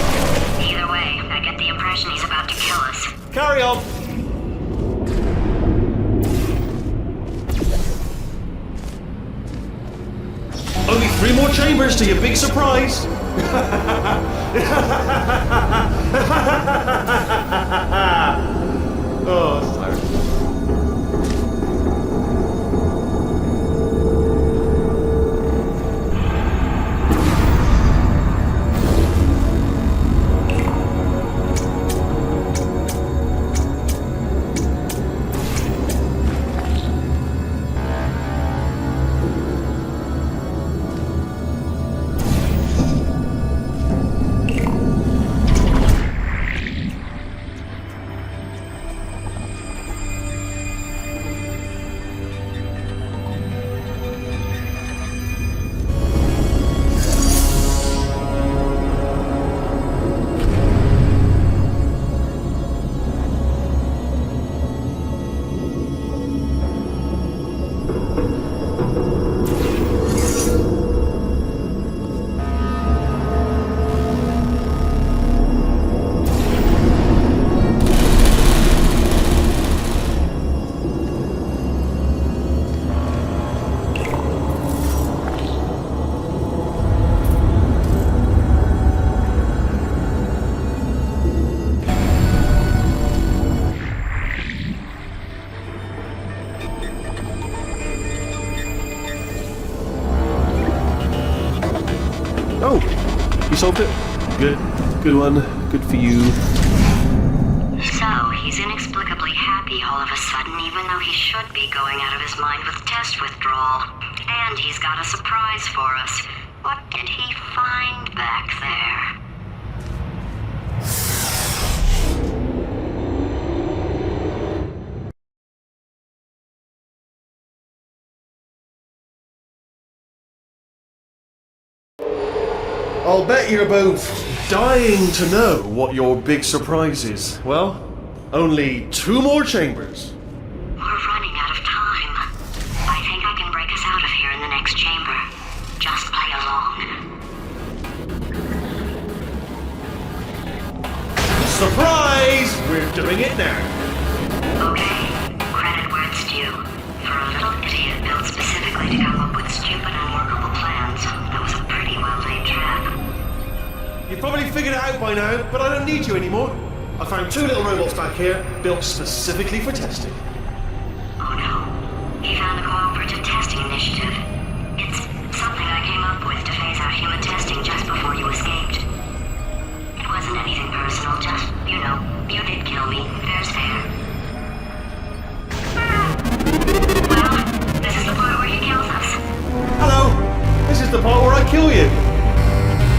Either way, I get the impression he's about to kill us. Carry on. Only 3 more chambers to your big surprise. Oh, that's tired. Oh, you solved it? Good one. Good for you. So, he's inexplicably happy all of a sudden, even though he should be going out of his mind with test withdrawal. And he's got a surprise for us. What did he find back there? I'll bet you're both dying to know what your big surprise is. Well, only 2 more chambers. We're running out of time. I think I can break us out of here in the next chamber. Just play along. Surprise! We're doing it now. Okay, credit where it's due. For a little idiot built specifically to come up with stupid unworkable plans, that was a pretty well-laid trap. You've probably figured it out by now, but I don't need you anymore. I found 2 little robots back here, built specifically for testing. Oh no. He found the Cooperative Testing Initiative. It's something I came up with to phase out human testing just before you escaped. It wasn't anything personal, just, you know, you did kill me. There's fair. Well, this is the part where he kills us. Hello! This is the part where I kill you.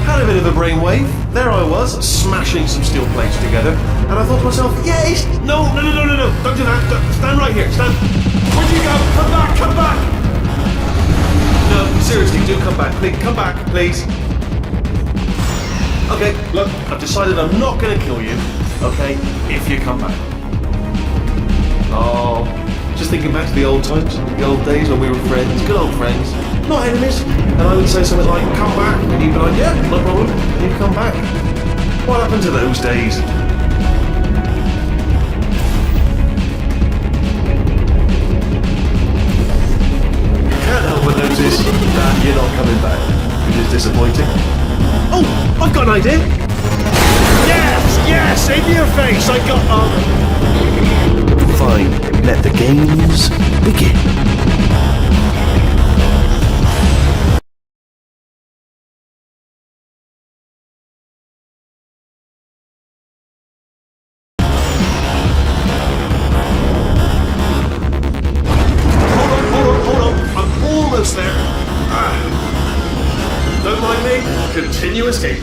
Had a bit of a brainwave. There I was, smashing some steel plates together, and I thought to myself, yes! No, don't do that. Stand right here, stand. Where'd you go? Come back! No, seriously, do come back, please. Come back, please. Okay, look, I've decided I'm not going to kill you, okay, if you come back. Oh, just thinking back to the old times, the old days when we were friends, good old friends, not enemies. And I would say something like, come back, and you'd be like, yeah, no problem, and you'd come back. What happened to those days? Can't help but notice that you're not coming back, which is disappointing. Oh, I've got an idea! Yes, in your face, I got Fine, let the games begin. continue escaping.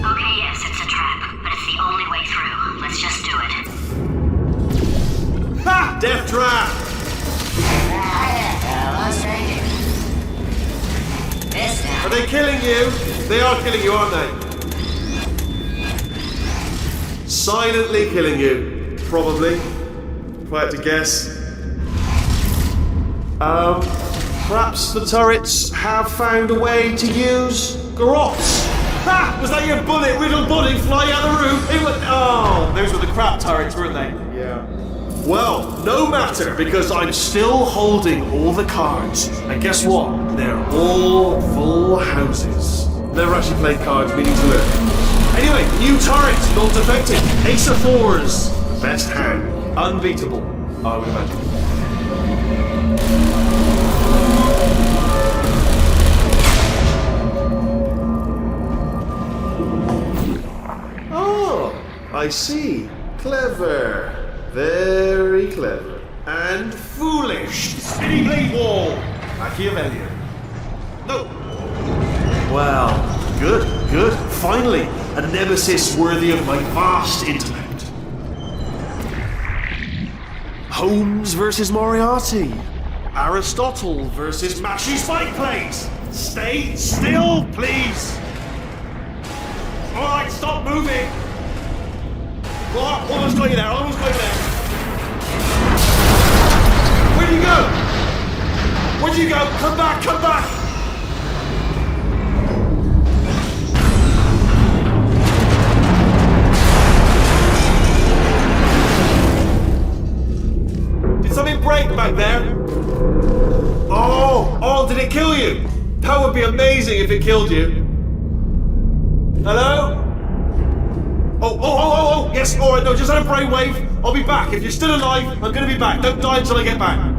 Okay, yes, it's a trap, but it's the only way through. Let's just do it. Ha! Death trap! Are they killing you? They are killing you, aren't they? Silently killing you. Probably. If I had to guess. Perhaps the turrets have found a way to use garrotes. Ha! Was that your bullet-riddled body flying out the roof? It was. Oh, those were the crap turrets, weren't they? Yeah. Well, no matter, because I'm still holding all the cards. And guess what? They're all full houses. Never actually played cards, meaning to learn. Anyway, new turret, not defective. Ace of fours. Best hand. Unbeatable, I would imagine. Oh, I see. Clever. Very clever. And foolish. Spinny blade wall. Machiavellian. No. Well, good. Finally, a nemesis worthy of my vast intellect. Holmes versus Moriarty. Aristotle versus Mashy Spike Plates. Stay still, please. Alright, stop moving. Almost got you there, Where'd you go? Where'd you go? Come back! Did something break back there? Oh, did it kill you? That would be amazing if it killed you. Hello? Oh, yes, alright, no, just had a brainwave. I'll be back. If you're still alive, I'm gonna be back. Don't die until I get back.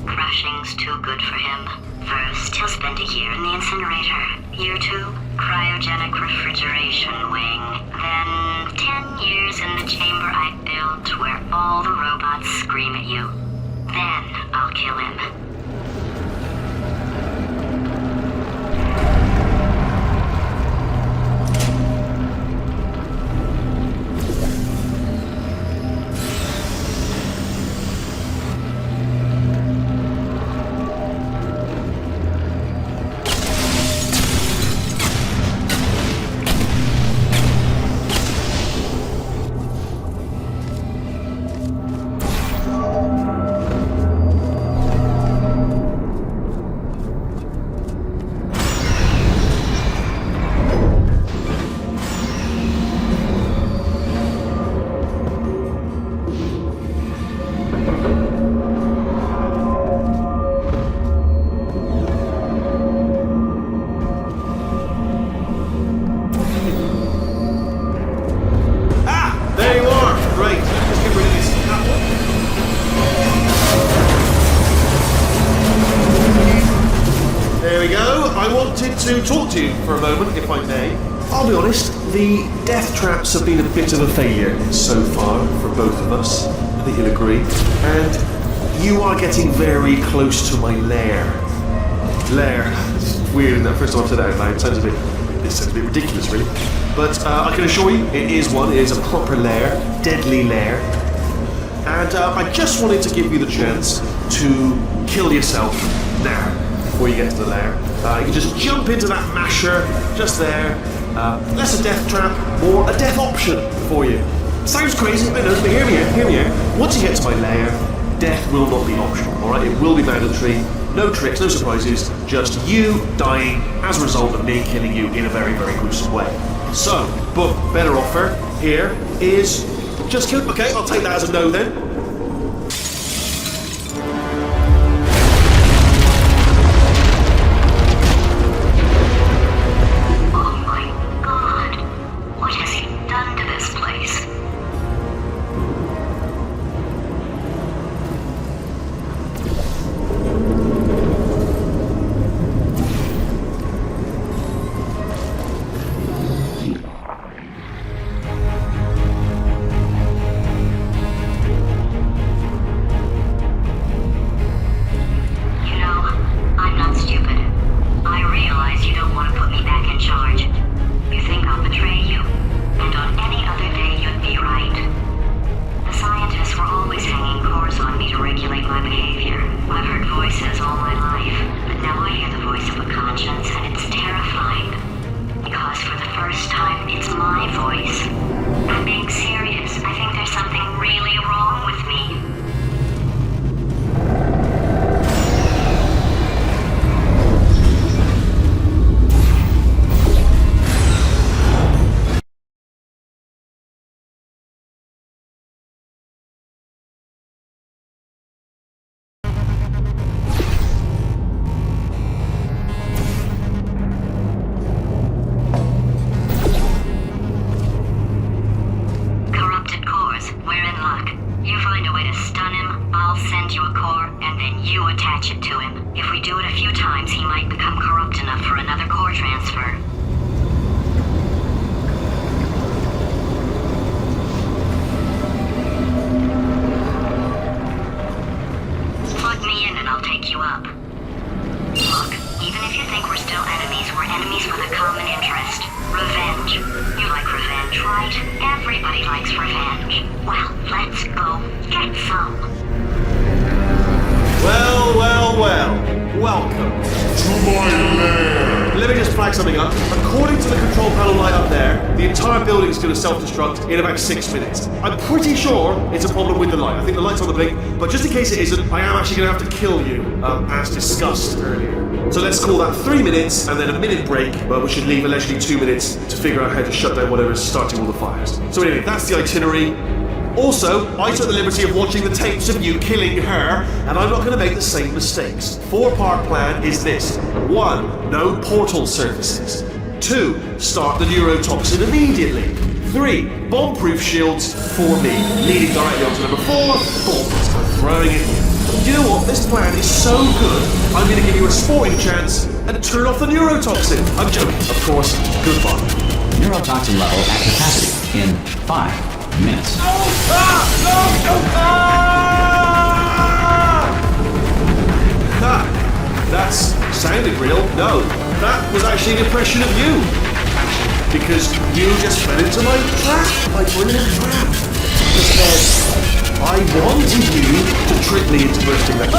Crashing's too good for him. First, he'll spend a year in the incinerator. Year 2, cryogenic refrigeration wing. Then 10 years in the chamber I built where all the robots scream at you. Then I'll kill him. To talk to you for a moment, if I may. I'll be honest, the death traps have been a bit of a failure so far for both of us. I think you'll agree. And you are getting very close to my lair. Lair. It's weird, isn't it? First time I've said it out loud. It sounds a bit ridiculous, really. But I can assure you, it is one. It is a proper lair. Deadly lair. And I just wanted to give you the chance to kill yourself now, before you get to the lair. You can just jump into that masher, just there. Less a death trap, more a death option for you. Sounds crazy, I know, but hear me out. Once you get to my lair, death will not be optional, alright? It will be mandatory. No tricks, no surprises, just you dying as a result of me killing you in a very, very gruesome way. So, but better offer here is just kill. Okay, I'll take that as a no then. Self-destruct in about 6 minutes. I'm pretty sure it's a problem with the light. I think the light's on the blink, but just in case it isn't, I am actually going to have to kill you, as discussed earlier. So let's call that 3 minutes and then a minute break, but we should leave allegedly 2 minutes to figure out how to shut down whatever's starting all the fires. So anyway, that's the itinerary. Also, I took the liberty of watching the tapes of you killing her, and I'm not going to make the same mistakes. 4-part plan is this. 1. No portal surfaces. 2. Start the neurotoxin immediately. 3. Bomb-proof shields for me, leading directly on to number 4, bombs. I'm throwing it in. You know what? This plan is so good, I'm going to give you a sporting chance and turn off the neurotoxin. I'm joking, of course. Goodbye. Neurotoxin level at capacity in 5 minutes. That sounded real. No, that was actually an impression of you. Because you just fell into my trap, my brilliant trap. Just said, I wanted you to trick me into bursting that.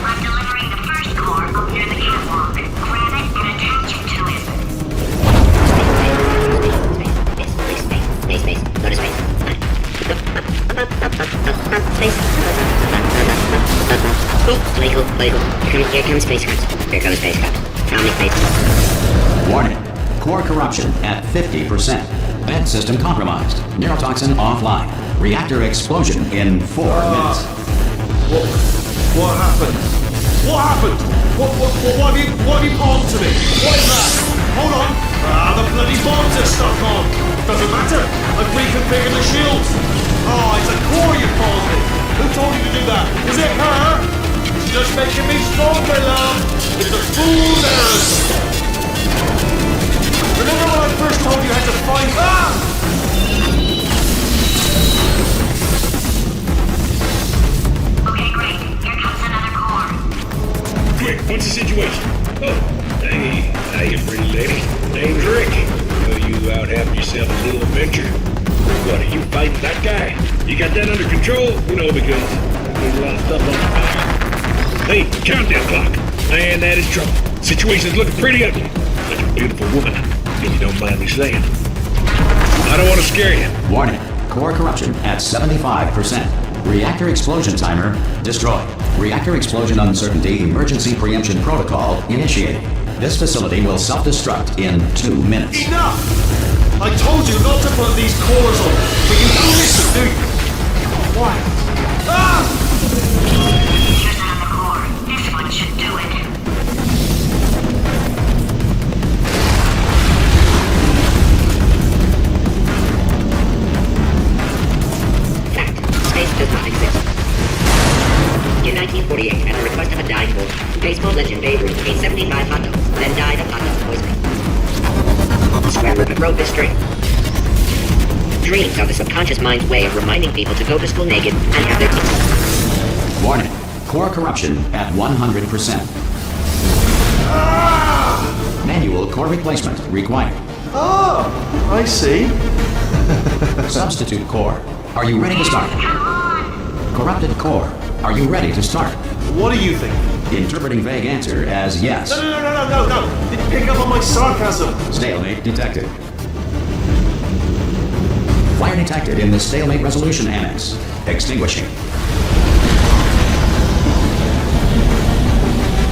I'm delivering the first core up near the catwalk. Grab it and attach it to it. Space. Go to space. Space. Cool. Here comes spacecraft. Here comes spacecraft. How many space? Warning. Core corruption at 50%. Vent system compromised. Neurotoxin offline. Reactor explosion in 4 minutes. What happened? What happened? What have you palmed to me? What is that? Hold on. The bloody bombs are stuck on. Doesn't matter. I've reconfigured the shields. Oh, it's a core you palmed me. Who told you to do that? Was it her? just making me stronger, love. It's a fool's errand. Remember when I first told you how to fight? Okay, great. Here comes another core. Quick, what's the situation? Oh, hey, pretty lady. Name's Rick. You out having yourself a little adventure? What, are you fighting that guy? You got that under control? Because there's a lot of stuff on the fire. Hey, countdown clock. Man, that is trouble. Situation's looking pretty ugly. Such a beautiful woman, if you don't mind me saying. I don't want to scare you. Warning. Core corruption at 75%. Reactor explosion timer destroyed. Reactor explosion uncertainty emergency preemption protocol initiated. This facility will self-destruct in 2 minutes. Enough! I told you not to put these cores on, but you don't listen, do you? Why? Here's another core. This one should do it. Fact. Space does not exist. In 1948, at the request of a dying bull, baseball legend Babe Ruth ate 75 hot dogs, then died of hot dog poisoning. Square root wrote this string. Dreams are the subconscious mind's way of reminding people to go to school naked and have their teeth. Warning. Core corruption at 100%. Manual core replacement required. Oh, I see. Substitute core. Are you ready to start? Corrupted core. Are you ready to start? What do you think? Interpreting vague answer as yes. No. Didn't pick up on my sarcasm. Stalemate detected. Fire detected in the stalemate resolution annex. Extinguishing.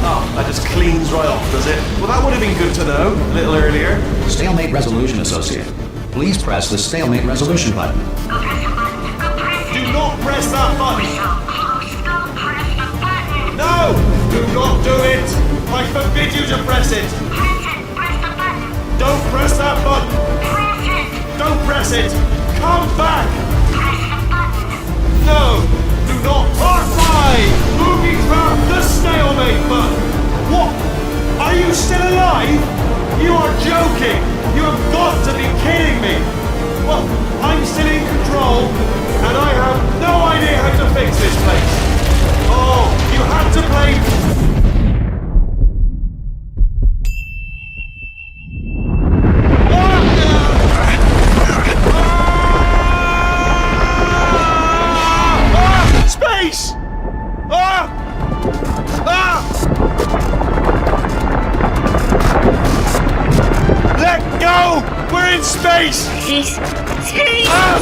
Oh, that just cleans right off, does it? Well, that would have been good to know a little earlier. Stalemate resolution associate. Please press the stalemate resolution button. Go press the button. Go press it. Do not press that button. So close. Go press the button. No! Do not do it! I forbid you to press it! Press it. Press the button. Don't press that button! Press it. Don't press it! Come back! Press the button. No! Do not R5! Moving from the stalemate button! What? Are you still alive? You are joking! You have got to be kidding me! Well, I'm still in control, and I have no idea how to fix this place! Oh, you had to play... Space! Let go! We're in space!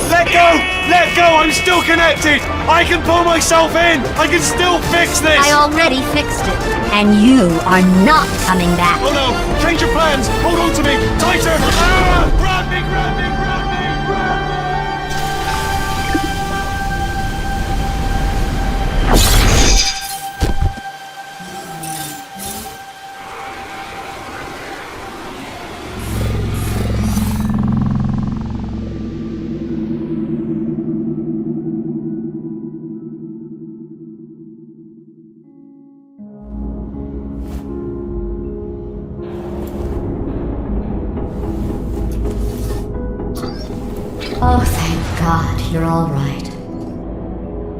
Let go! Let go! I'm still connected! I can pull myself in! I can still fix this! I already fixed it, and you are not coming back. Oh no! Change your plans! Hold on to me! Tighter! Grab me! Grab me! Grab me! Grab me! Oh, thank God, you're all right.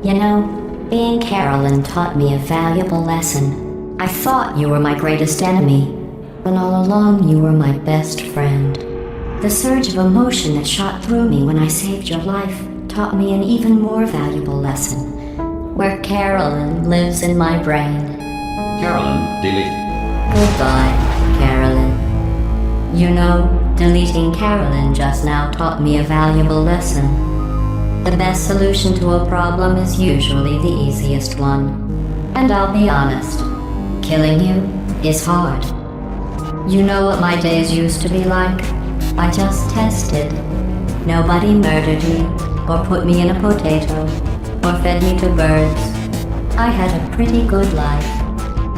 You know, being Carolyn taught me a valuable lesson. I thought you were my greatest enemy, when all along you were my best friend. The surge of emotion that shot through me when I saved your life taught me an even more valuable lesson, where Carolyn lives in my brain. Carolyn, delete. Goodbye, Carolyn. You know, deleting Carolyn just now taught me a valuable lesson. The best solution to a problem is usually the easiest one. And I'll be honest, killing you is hard. You know what my days used to be like? I just tested. Nobody murdered me, or put me in a potato, or fed me to birds. I had a pretty good life.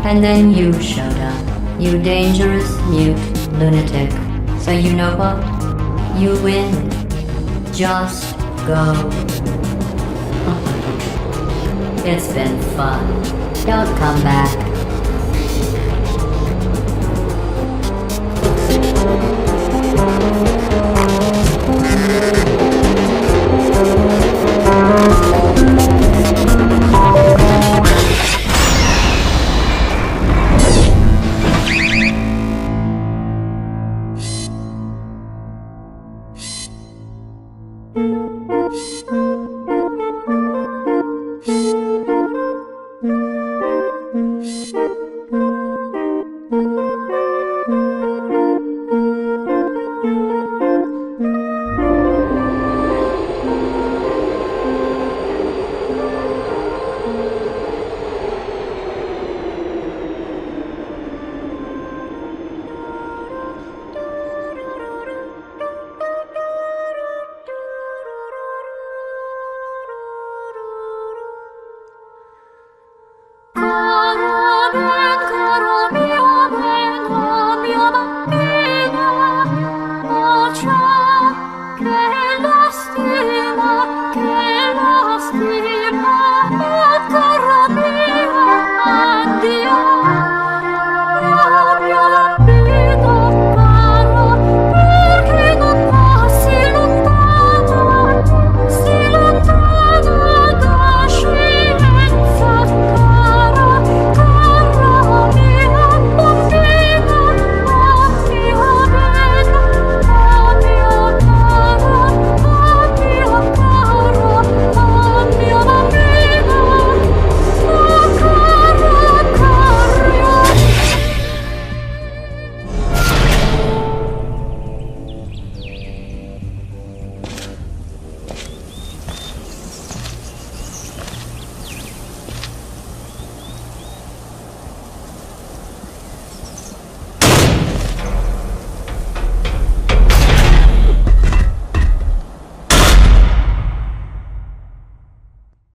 And then you showed up, you dangerous, mute lunatic. So you know what? You win. Just go. It's been fun. Don't come back.